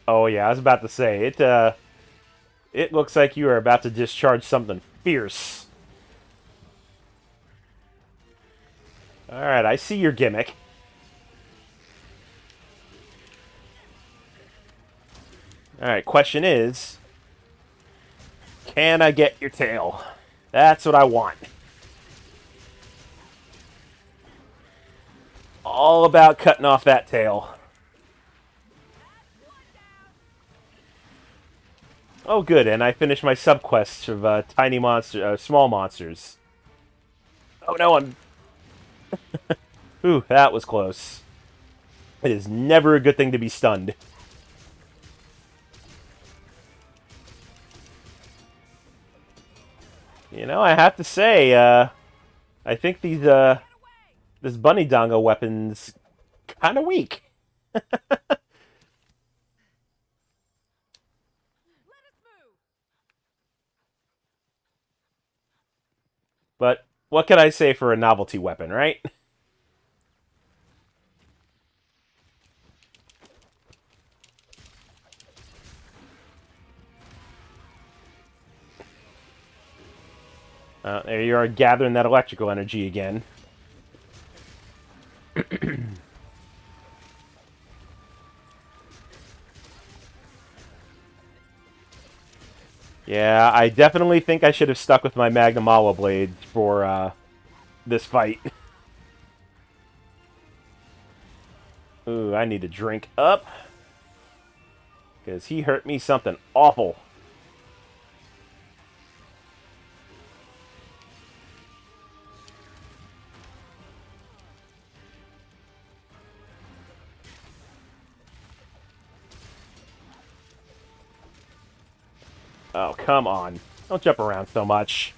Oh yeah, I was about to say, it looks like you are about to discharge something fierce. Alright, I see your gimmick. Alright, question is, can I get your tail? That's what I want. All about cutting off that tail. Oh, good, and I finished my subquests of tiny monster, small monsters. Oh no, I'm... Ooh, that was close. It is never a good thing to be stunned. You know, I have to say, I think these, this Bunny Dongo weapon's kind of weak. But what can I say for a novelty weapon, right? There you are, gathering that electrical energy again. Yeah, I definitely think I should have stuck with my Magnum Ala blade for this fight. Ooh, I need to drink up. Because he hurt me something awful. Oh, come on. Don't jump around so much.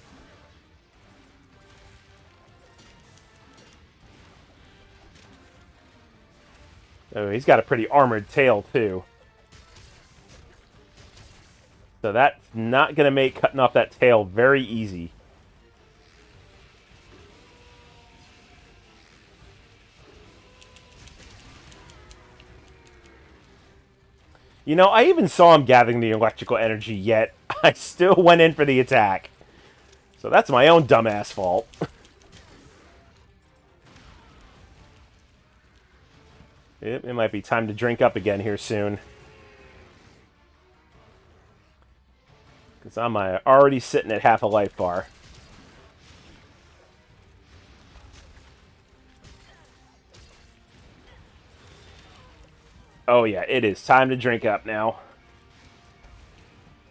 Oh, he's got a pretty armored tail, too. So that's not going to make cutting off that tail very easy. You know, I even saw him gathering the electrical energy, yet I still went in for the attack. So that's my own dumbass fault. It might be time to drink up again here soon. Because I'm already sitting at half a life bar. Oh yeah, it is time to drink up now.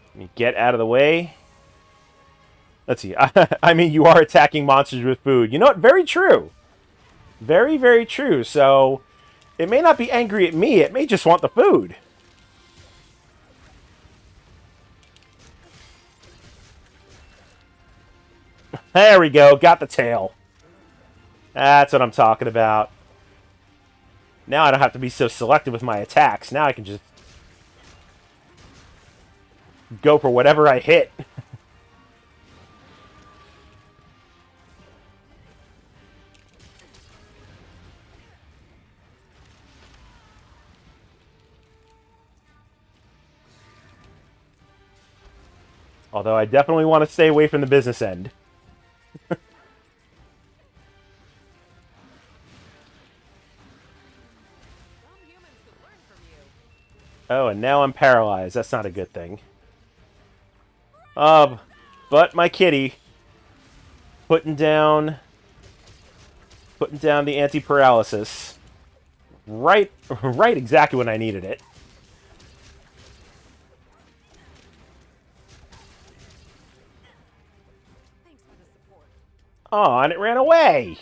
Let me get out of the way. Let's see. I mean, you are attacking monsters with food. You know what? Very true. Very, very true. So, it may not be angry at me. It may just want the food. There we go. Got the tail. That's what I'm talking about. Now I don't have to be so selective with my attacks. Now I can just go for whatever I hit. Although I definitely want to stay away from the business end. Some humans could learn from you. Oh, and now I'm paralyzed. That's not a good thing. But my kitty putting down the anti-paralysis right exactly when I needed it. Thanks for the support. Oh, and it ran away.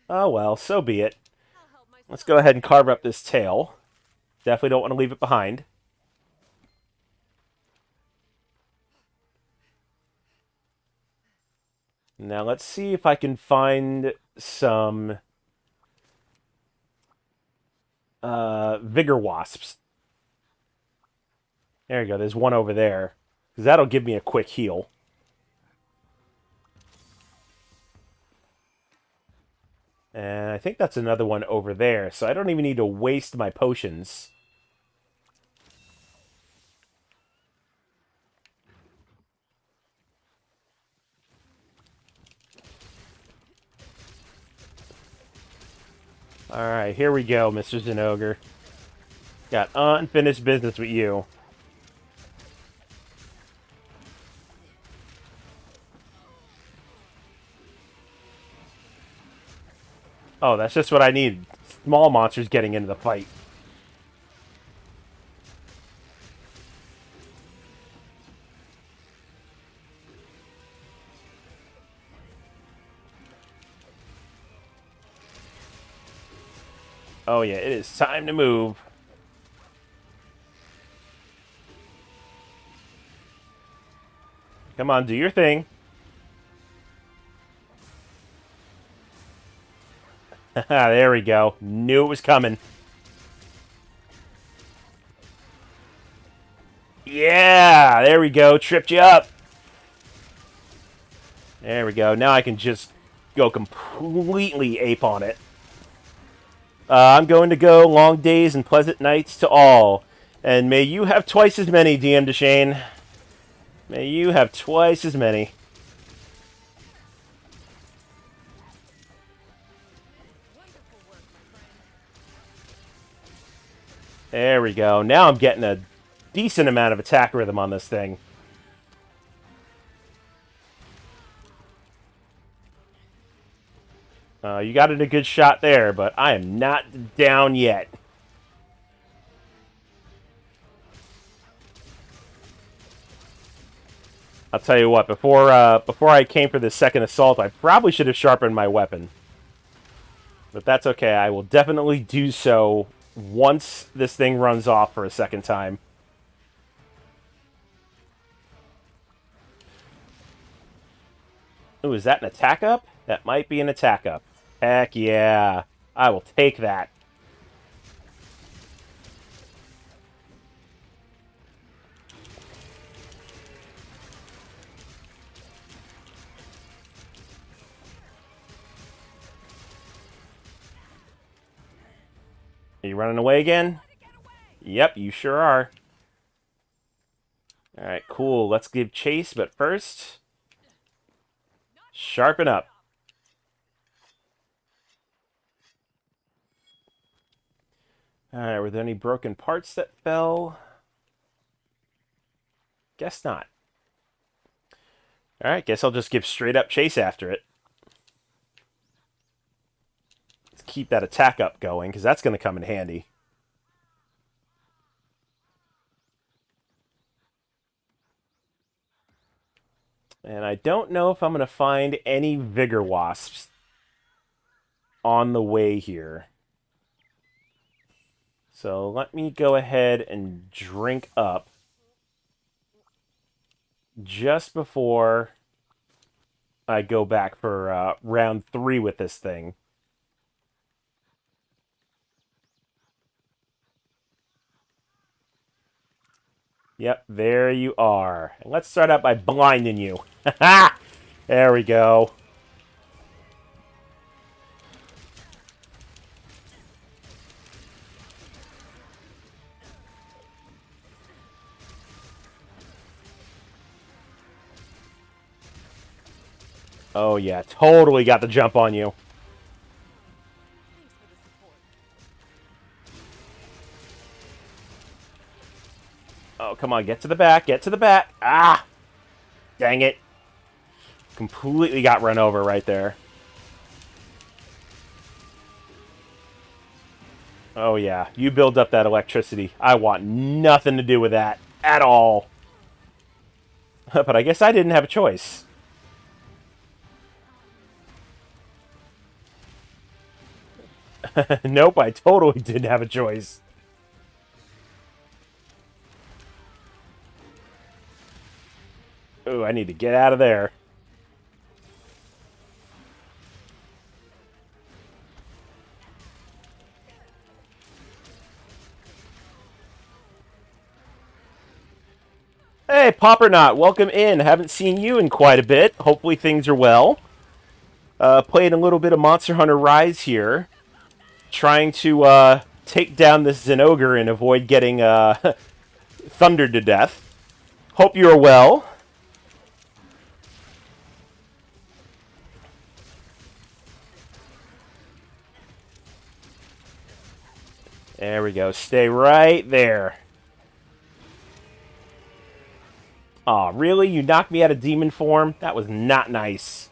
Oh well, so be it. I'll help myself. Let's go ahead and carve up this tail. Definitely don't want to leave it behind. Now let's see if I can find some vigor wasps. There you go. There's one over there. Because that'll give me a quick heal. And I think that's another one over there. So I don't even need to waste my potions. Alright, here we go, Mr. Zinogre. Got unfinished business with you. Oh, that's just what I need. Small monsters getting into the fight. Oh yeah, it is time to move. Come on, do your thing. There we go. Knew it was coming. Yeah, there we go. Tripped you up. There we go. Now I can just go completely ape on it. I'm going to go long days and pleasant nights to all. And may you have twice as many, DM Deshane. May you have twice as many. Wonderful work, my friend. There we go. Now I'm getting a decent amount of attack rhythm on this thing. You got it a good shot there, but I am not down yet. I'll tell you what, before I came for this second assault, I probably should have sharpened my weapon. But that's okay. I will definitely do so once this thing runs off for a second time. Ooh, is that an attack up? That might be an attack up. Heck yeah. I will take that. Are you running away again? Yep, you sure are. Alright, cool. Let's give chase, but first, sharpen up. Alright, were there any broken parts that fell? Guess not. Alright, guess I'll just give straight up chase after it. Let's keep that attack up going, because that's going to come in handy. And I don't know if I'm going to find any vigor wasps on the way here. So let me go ahead and drink up just before I go back for round 3 with this thing. Yep, there you are. And let's start out by blinding you. There we go. Oh yeah, totally got the jump on you. Thanks for the support. Oh, come on, get to the back, get to the back. Ah! Dang it. Completely got run over right there. Oh yeah, you build up that electricity. I want nothing to do with that at all. But I guess I didn't have a choice. Nope, I totally didn't have a choice. Ooh, I need to get out of there. Hey, Popperknot, welcome in. Haven't seen you in quite a bit. Hopefully things are well. Playing a little bit of Monster Hunter Rise here. Trying to take down this Zenogre and avoid getting thundered to death. Hope you are well. There we go. Stay right there. Aw, really? You knocked me out of demon form? That was not nice.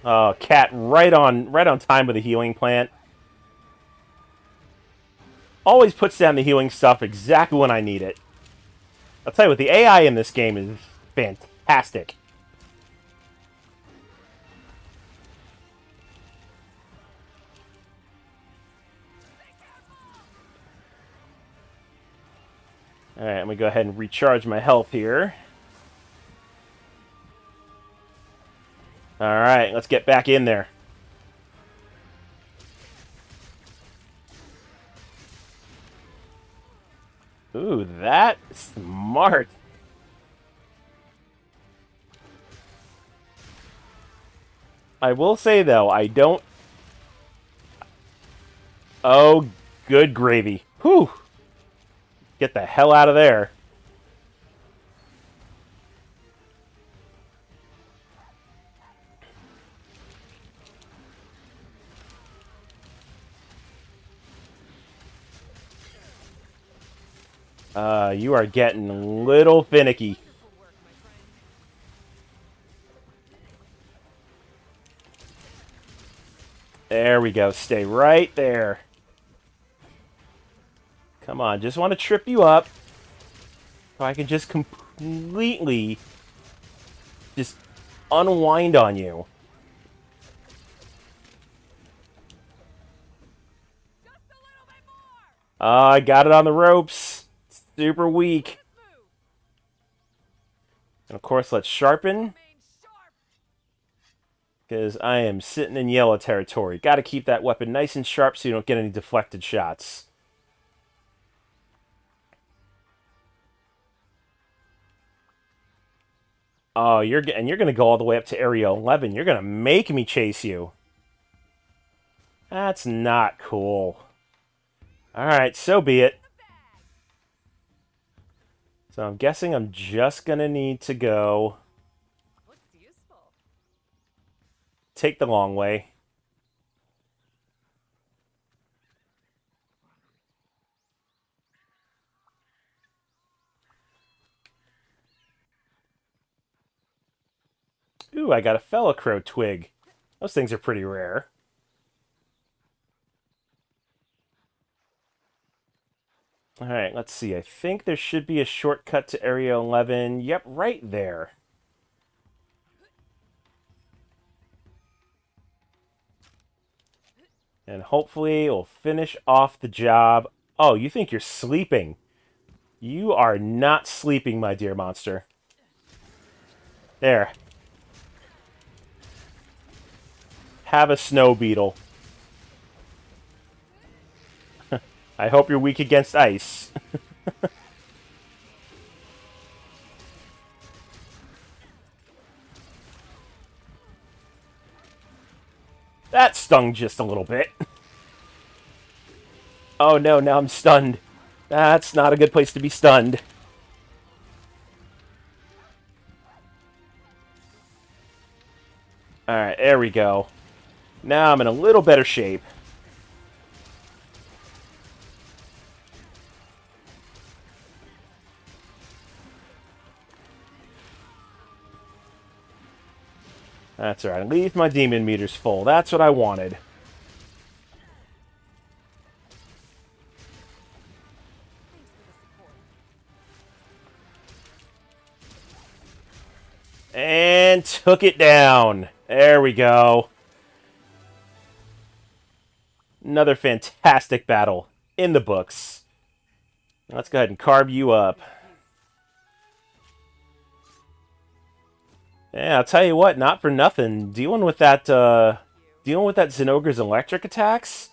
Oh, Cat right on time with the healing plant. Always puts down the healing stuff exactly when I need it. I'll tell you what, the AI in this game is fantastic. Alright, let me go ahead and recharge my health here. Alright, let's get back in there. Ooh, that's smart. I will say, though, I don't... Oh, good gravy. Whew. Get the hell out of there. You are getting a little finicky. Wonderful work, my friend. There we go. Stay right there. Come on, just want to trip you up. So I can just completely just unwind on you. Just a little bit more. I got it on the ropes. Super weak. Move. And of course, let's sharpen. Remain sharp. Because I am sitting in yellow territory. Got to keep that weapon nice and sharp so you don't get any deflected shots. Oh, you're going to go all the way up to Area 11. You're going to make me chase you. That's not cool. Alright, so be it. So I'm guessing I'm just going to need to go Looks useful. take the long way. Ooh, I got a Felacrow twig. Those things are pretty rare. Alright, let's see. I think there should be a shortcut to Area 11. Yep, right there. And hopefully we'll finish off the job. Oh, you think you're sleeping? You are not sleeping, my dear monster. There. Have a snow beetle. I hope you're weak against ice. That stung just a little bit. Oh no, now I'm stunned. That's not a good place to be stunned. Alright, there we go. Now I'm in a little better shape. That's alright. Leave my demon meters full. That's what I wanted. Thanks for the support. And took it down. There we go. Another fantastic battle in the books. Let's go ahead and carve you up. Yeah, I'll tell you what, not for nothing. Dealing with that Zinogre's electric attacks,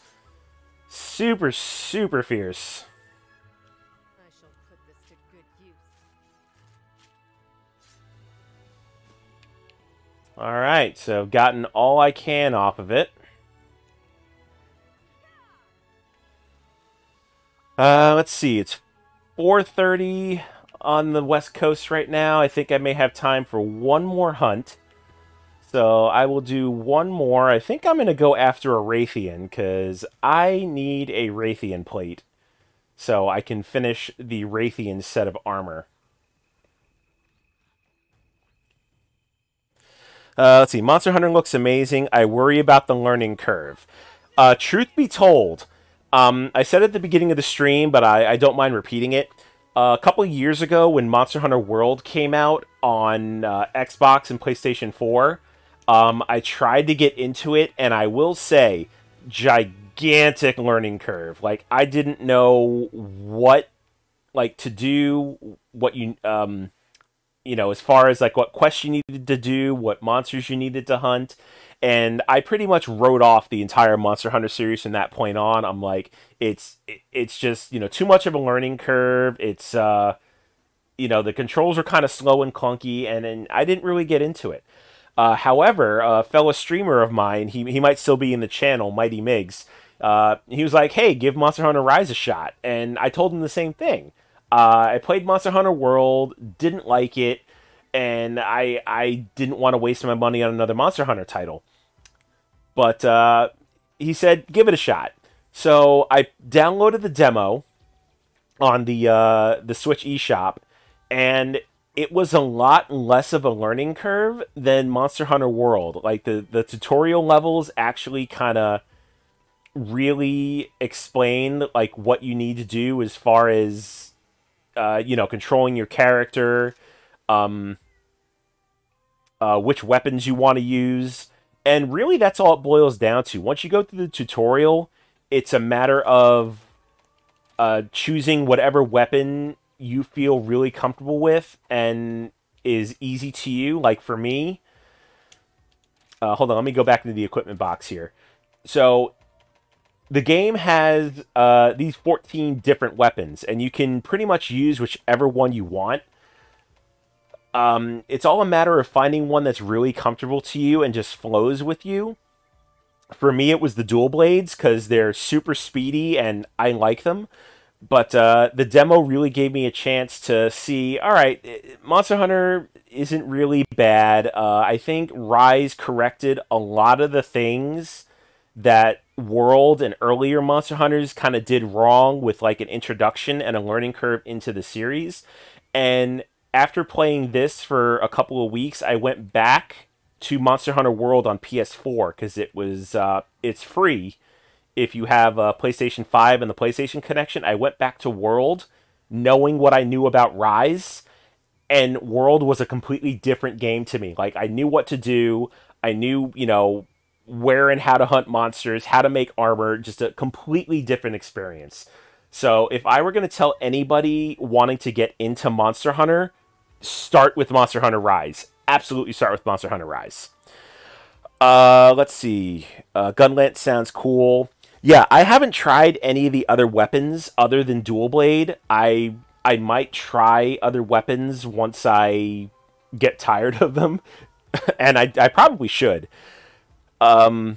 super, super fierce. I shall put this to good use. Alright, so I've gotten all I can off of it. Let's see, it's 4:30 on the West Coast right now. I think I may have time for one more hunt. So I will do one more. I think I'm going to go after a Raytheon, because I need a Raytheon plate so I can finish the Raytheon set of armor. Let's see. Monster Hunter looks amazing. I worry about the learning curve. Truth be told, I said at the beginning of the stream, but I don't mind repeating it. A couple of years ago, when Monster Hunter World came out on Xbox and PlayStation 4, I tried to get into it, and I will say, gigantic learning curve. Like, I didn't know what, like, to do, what you know, as far as, like, what quests you needed to do, what monsters you needed to hunt. And I pretty much wrote off the entire Monster Hunter series from that point on. I'm like, it's just, you know, too much of a learning curve. It's, you know, the controls are kind of slow and clunky, and I didn't really get into it. However, a fellow streamer of mine, he might still be in the channel, Mighty Migs, he was like, hey, give Monster Hunter Rise a shot. And I told him the same thing. I played Monster Hunter World, didn't like it, and I didn't want to waste my money on another Monster Hunter title. But he said, give it a shot. So I downloaded the demo on the Switch eShop, and it was a lot less of a learning curve than Monster Hunter World. Like, the tutorial levels actually kind of really explain, like, what you need to do as far as, you know, controlling your character, which weapons you want to use. And really, that's all it boils down to. Once you go through the tutorial, it's a matter of choosing whatever weapon you feel really comfortable with and is easy to you. Like for me, hold on, let me go back into the equipment box here. So the game has these 14 different weapons, and you can pretty much use whichever one you want. It's all a matter of finding one that's really comfortable to you and just flows with you. For me, it was the dual blades, because they're super speedy and I like them. But the demo really gave me a chance to see, alright, Monster Hunter isn't really bad. I think Rise corrected a lot of the things that World and earlier Monster Hunters kind of did wrong with, like, an introduction and a learning curve into the series. And after playing this for a couple of weeks, I went back to Monster Hunter World on PS4, because it's free if you have a PlayStation 5 and the PlayStation connection. I went back to World knowing what I knew about Rise, and World was a completely different game to me. Like, I knew what to do. I knew, you know, where and how to hunt monsters, how to make armor, just a completely different experience. So if I were going to tell anybody wanting to get into Monster Hunter, start with Monster Hunter Rise. Absolutely start with Monster Hunter Rise. Let's see. Gunlance sounds cool. Yeah, I haven't tried any of the other weapons other than Dual Blade. I might try other weapons once I get tired of them, and I probably should. But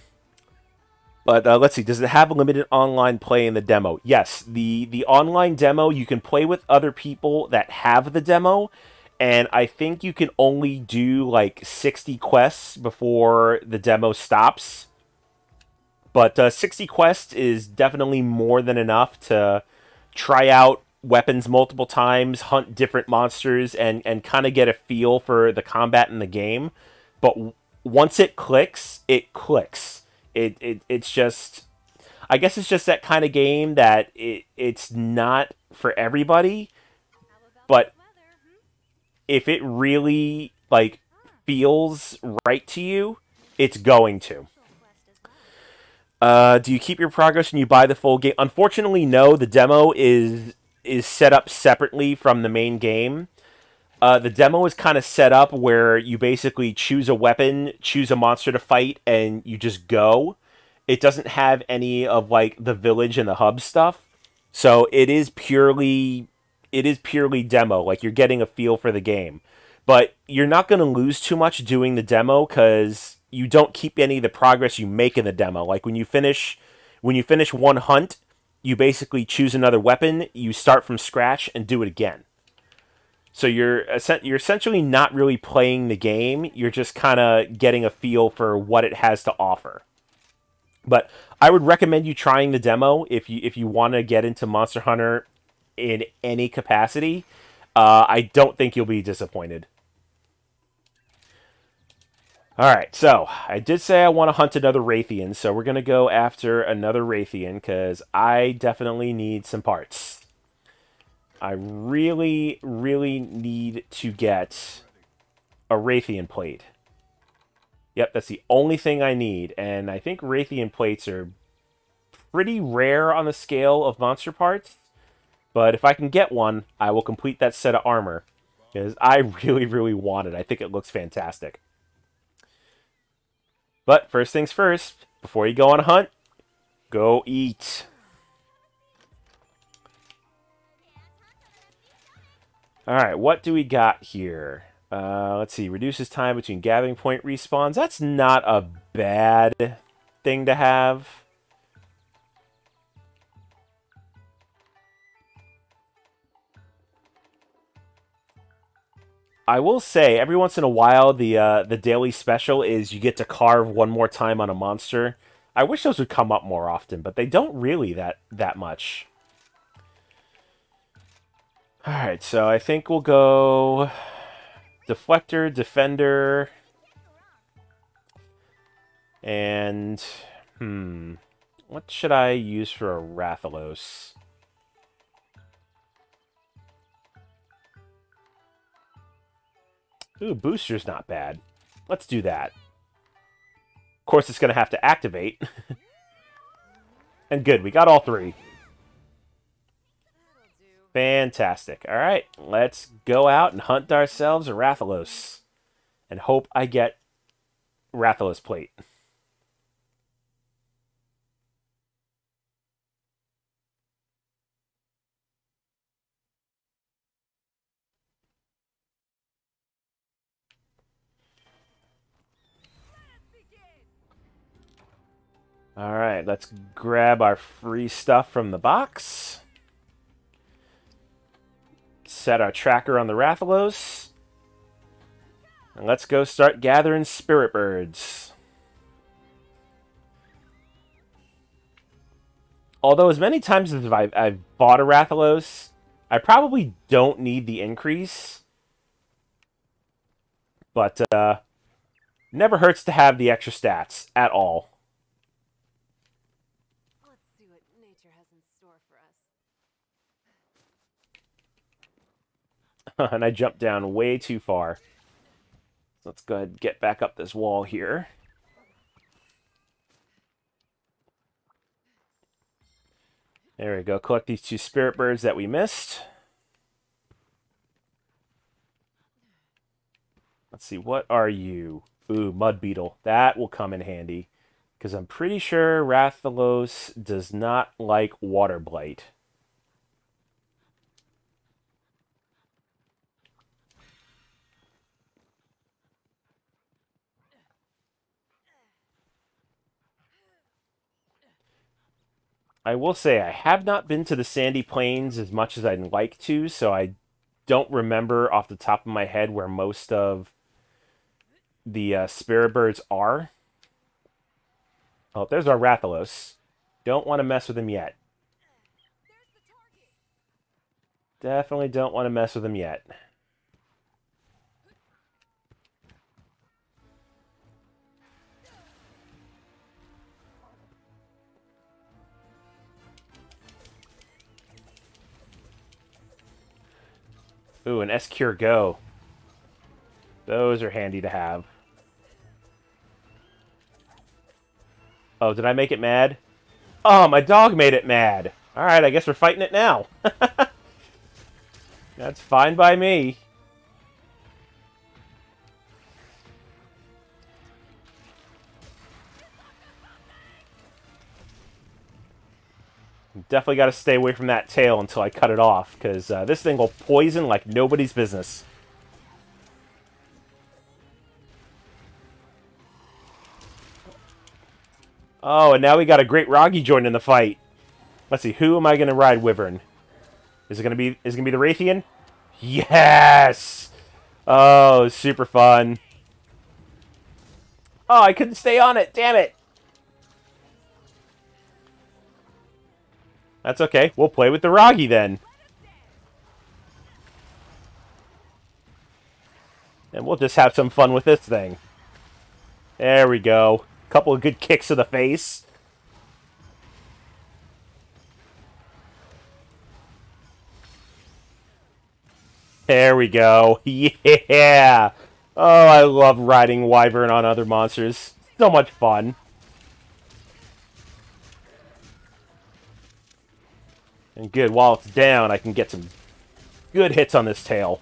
let's see. Does it have limited online play in the demo? Yes. The online demo, you can play with other people that have the demo, and I think you can only do like 60 quests before the demo stops. But 60 quests is definitely more than enough to try out weapons multiple times, hunt different monsters, and kind of get a feel for the combat in the game. But once it clicks, it clicks. It's just, I guess it's just that kind of game that it's not for everybody. How about But this weather? if it really like feels right to you, it's going to. Special quest as well. Do you keep your progress when you buy the full game? Unfortunately, no. The demo is set up separately from the main game. The demo is kind of set up where you basically choose a weapon, choose a monster to fight, and you just go. It doesn't have any of like the village and the hub stuff, so it is purely demo. Like you're getting a feel for the game, but you're not going to lose too much doing the demo because you don't keep any of the progress you make in the demo. Like when you finish one hunt, you basically choose another weapon, you start from scratch and do it again. So you're essentially not really playing the game. You're just kind of getting a feel for what it has to offer. But I would recommend you trying the demo if you want to get into Monster Hunter in any capacity. I don't think you'll be disappointed. All right, so I did say I want to hunt another Raytheon, so we're gonna go after another Raytheon because I definitely need some parts. I really, really need to get a Raytheon plate. Yep, that's the only thing I need, and I think Raytheon plates are pretty rare on the scale of monster parts. But if I can get one, I will complete that set of armor because I really, really want it. I think it looks fantastic. But first things first, before you go on a hunt, go eat. Alright, what do we got here? Let's see, reduces time between gathering point respawns. That's not a bad thing to have. I will say, every once in a while, the daily special is you get to carve one more time on a monster. I wish those would come up more often, but they don't really that much. Alright, so I think we'll go Deflector, Defender, and what should I use for a Rathalos? Ooh, Booster's not bad. Let's do that. Of course, it's going to have to activate. And good, we got all three. That'll do. Fantastic. All right, let's go out and hunt ourselves a Rathalos. And hope I get Rathalos plate. All right, let's grab our free stuff from the box. Set our tracker on the Rathalos. And let's go start gathering spirit birds. Although as many times as I've bought a Rathalos, I probably don't need the increase. But never hurts to have the extra stats at all. Let's see what nature has in store for us. And I jumped down way too far. So let's go ahead and get back up this wall here. There we go. Collect these two spirit birds that we missed. Let's see, what are you? Ooh, mud beetle. That will come in handy. Because I'm pretty sure Rathalos does not like Water Blight. I will say I have not been to the Sandy Plains as much as I'd like to, so I don't remember off the top of my head where most of the Spirit Birds are. Oh, there's our Rathalos. Don't want to mess with him yet. Definitely don't want to mess with him yet. Ooh, an S-Cure Go. Those are handy to have. Oh, did I make it mad? Oh, my dog made it mad. Alright, I guess we're fighting it now. That's fine by me. Definitely got to stay away from that tail until I cut it off, because this thing will poison like nobody's business. Oh, and now we got a great Roggy joining the fight. Let's see, who am I going to ride Wyvern? Is it going to be the Raytheon? Yes! Oh, super fun. Oh, I couldn't stay on it. Damn it. That's okay. We'll play with the Roggy then. And we'll just have some fun with this thing. There we go. Couple of good kicks to the face. There we go. Yeah! Oh, I love riding Wyvern on other monsters. So much fun. And good, while it's down, I can get some good hits on this tail.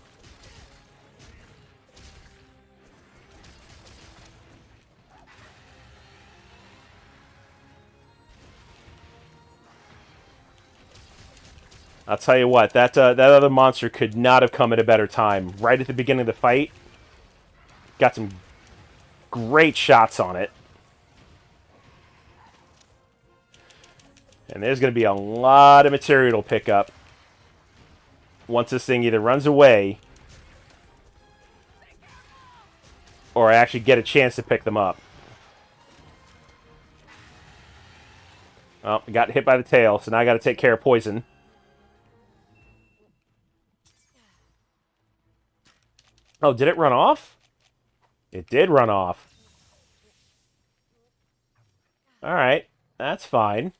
I'll tell you what, that other monster could not have come at a better time. Right at the beginning of the fight, got some great shots on it. And there's going to be a lot of material to pick up once this thing either runs away or I actually get a chance to pick them up. Oh, I got hit by the tail, so now I got to take care of poison. Oh, did it run off? It did run off. Alright, that's fine.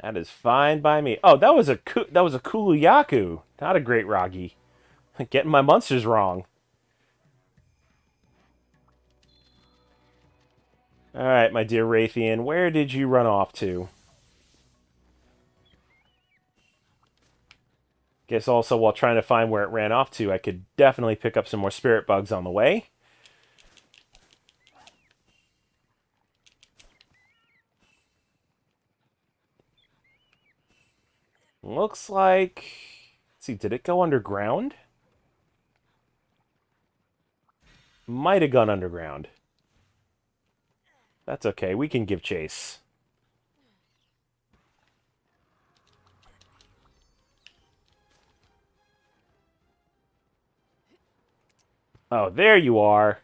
That is fine by me. Oh, that was a Kuluyaku, not a Great Roggy. Getting my monsters wrong. Alright, my dear Raytheon, where did you run off to? Guess also while trying to find where it ran off to, I could definitely pick up some more spirit bugs on the way. Looks like... Let's see, did it go underground? Might have gone underground. That's okay, we can give chase. Oh, there you are.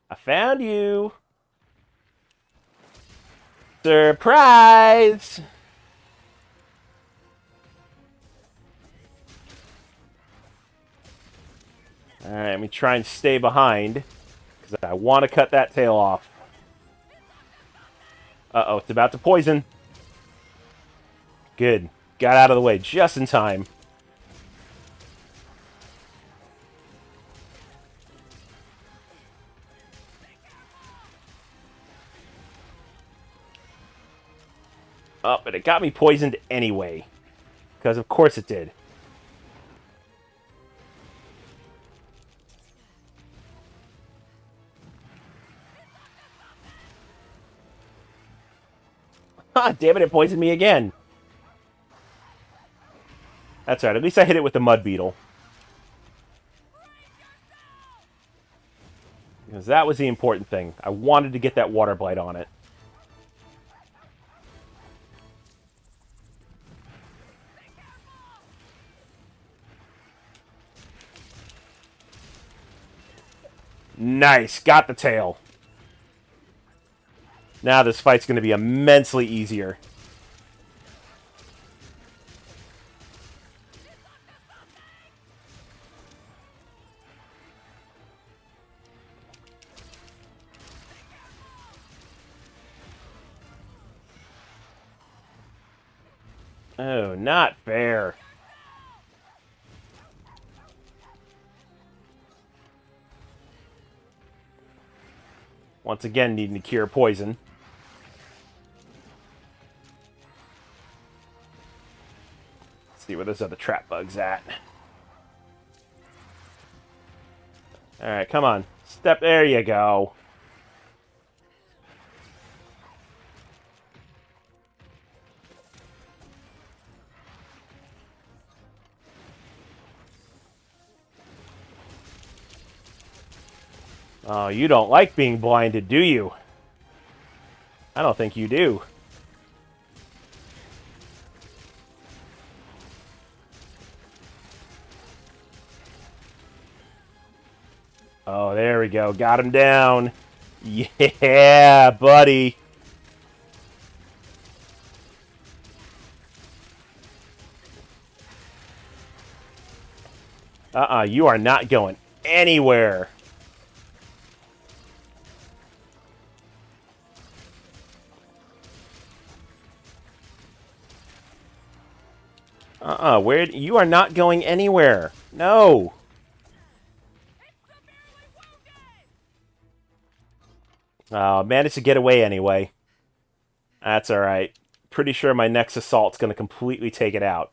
I found you. Surprise! Alright, let me try and stay behind, because I want to cut that tail off. Uh-oh, it's about to poison. Good. Got out of the way just in time. Oh, but it got me poisoned anyway. Because of course it did. Ah, damn it, it poisoned me again. That's right, at least I hit it with the mud beetle. Because that was the important thing. I wanted to get that water blight on it. Nice, got the tail. Now this fight's going to be immensely easier. Oh, not fair. Once again, needing to cure poison. Let's see where those other trap bugs at. Alright, come on. Step, there you go. Oh, you don't like being blinded, do you? I don't think you do. Oh, there we go. Got him down. Yeah, buddy. You are not going anywhere. Where you are not going anywhere. No. Managed to get away anyway. That's alright. Pretty sure my next assault's going to completely take it out.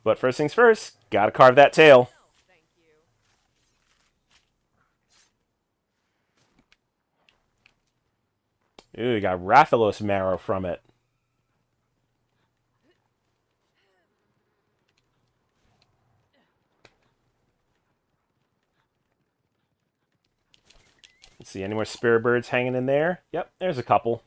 But first things first, gotta carve that tail. Ooh, you got Rathalos marrow from it. Let's see, any more spirit birds hanging in there? Yep, there's a couple.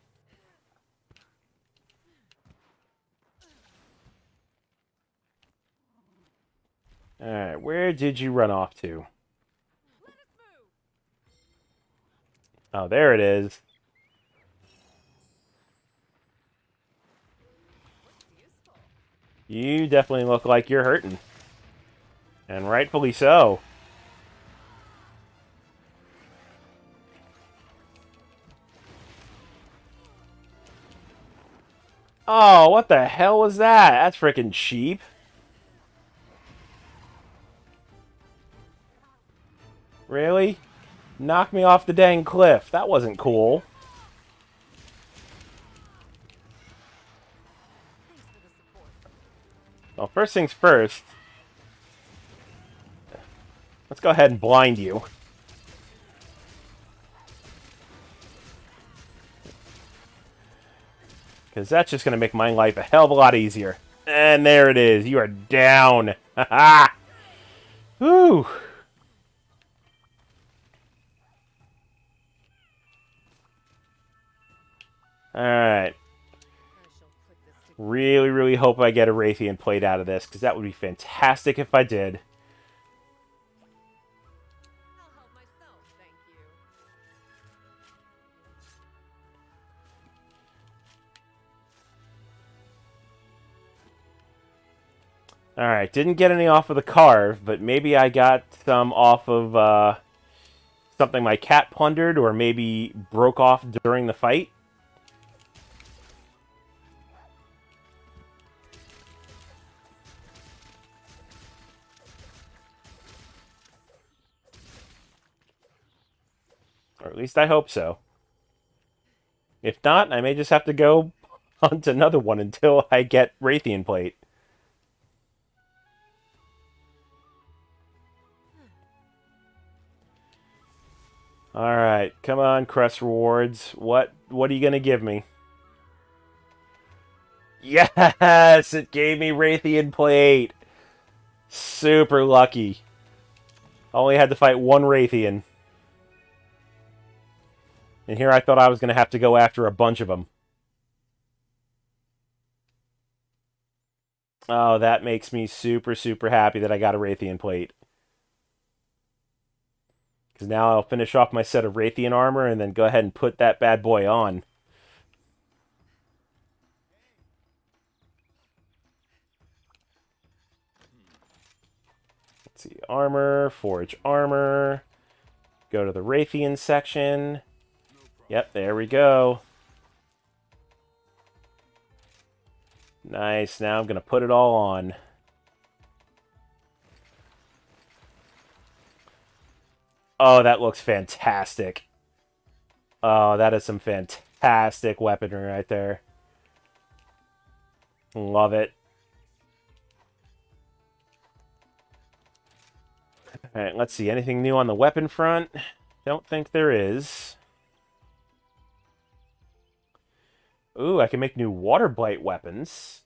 Alright, where did you run off to? Oh, there it is. You definitely look like you're hurting. And rightfully so. Oh, what the hell was that? That's freaking cheap. Really? Knock me off the dang cliff. That wasn't cool. Well, first things first. Let's go ahead and blind you. Because that's just going to make my life a hell of a lot easier. And there it is. You are down. Haha. Whew. Alright. Really, really hope I get a Raytheon plate out of this, because that would be fantastic if I did. I'll help myself, thank you. Alright, didn't get any off of the carve, but maybe I got some off of something my cat plundered, or maybe broke off during the fight. Or at least I hope so. If not, I may just have to go hunt another one until I get Raytheon plate. Alright, come on, Crest Rewards. What are you gonna give me? Yes! It gave me Raytheon Plate! Super lucky. Only had to fight one Raytheon. And here I thought I was going to have to go after a bunch of them. Oh, that makes me super, super happy that I got a Raytheon Plate. Because now I'll finish off my set of Raytheon armor and then go ahead and put that bad boy on. Let's see, armor, forge armor. Go to the Raytheon section. Yep, there we go. Nice, now I'm going to put it all on. Oh, that looks fantastic. Oh, that is some fantastic weaponry right there. Love it. Alright, let's see. Anything new on the weapon front? Don't think there is. Ooh, I can make new water blight weapons.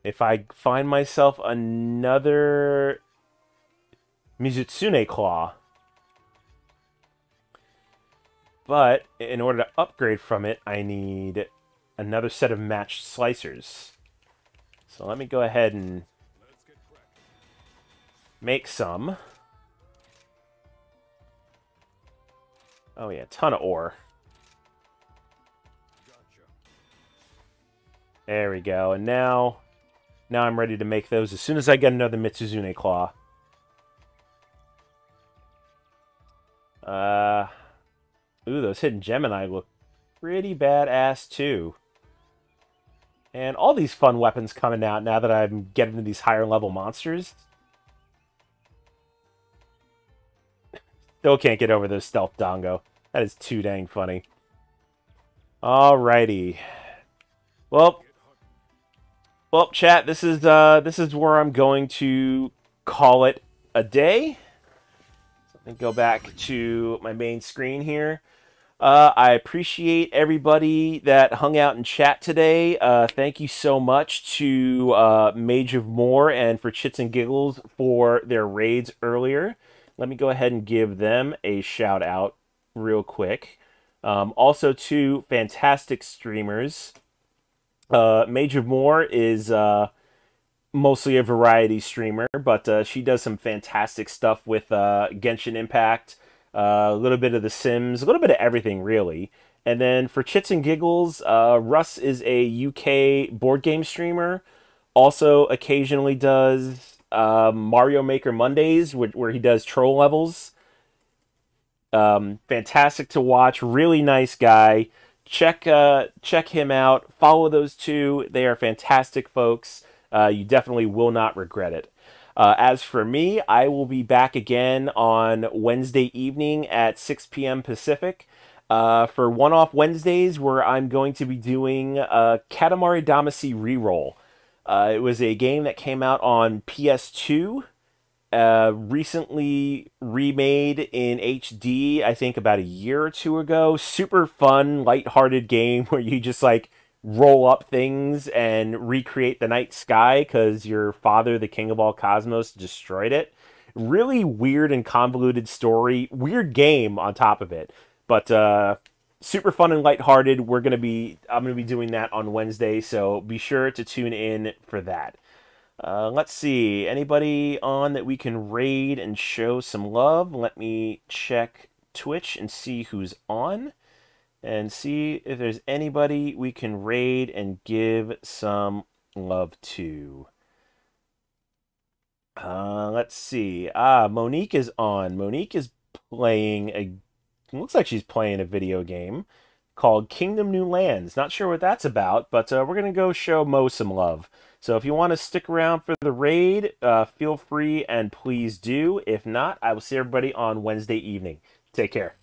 If I find myself another Mizutsune Claw. But in order to upgrade from it, I need another set of matched slicers. So let me go ahead and make some. Oh yeah, ton of ore. There we go. And now I'm ready to make those as soon as I get another Mitsuzune Claw. Ooh, those hidden Gemini look pretty badass too. And all these fun weapons coming out now that I'm getting to these higher level monsters. Still can't get over those Stealth Dongo. That is too dang funny. Alrighty. Well, chat, this is where I'm going to call it a day. So let me go back to my main screen here. I appreciate everybody that hung out in chat today. Thank you so much to Mage of More and for Chits and Giggles for their raids earlier. Let me go ahead and give them a shout out real quick. Also to fantastic streamers. Mage of More is mostly a variety streamer, but she does some fantastic stuff with Genshin Impact, a little bit of The Sims, a little bit of everything, really. And then for Chits and Giggles, Russ is a UK board game streamer. Also occasionally does Mario Maker Mondays, where he does troll levels. Fantastic to watch. Really nice guy. Check him out. Follow those two. They are fantastic folks. You definitely will not regret it. As for me, I will be back again on Wednesday evening at 6 p.m. Pacific for one-off Wednesdays, where I'm going to be doing Katamari Damacy Reroll. It was a game that came out on PS2, recently remade in HD, I think about a year or two ago. Super fun, lighthearted game where you just like roll up things and recreate the night sky because your father, the king of all cosmos, destroyed it. Really weird and convoluted story. Weird game on top of it. But super fun and lighthearted. I'm gonna be doing that on Wednesday, so be sure to tune in for that. Let's see. Anybody on that we can raid and show some love? Let me check Twitch and see who's on. And see if there's anybody we can raid and give some love to. Let's see. Monique is on. Monique is playing looks like she's playing a video game called Kingdom New Lands. Not sure what that's about, but we're going to go show Mo some love. So if you want to stick around for the raid, feel free and please do. If not, I will see everybody on Wednesday evening. Take care.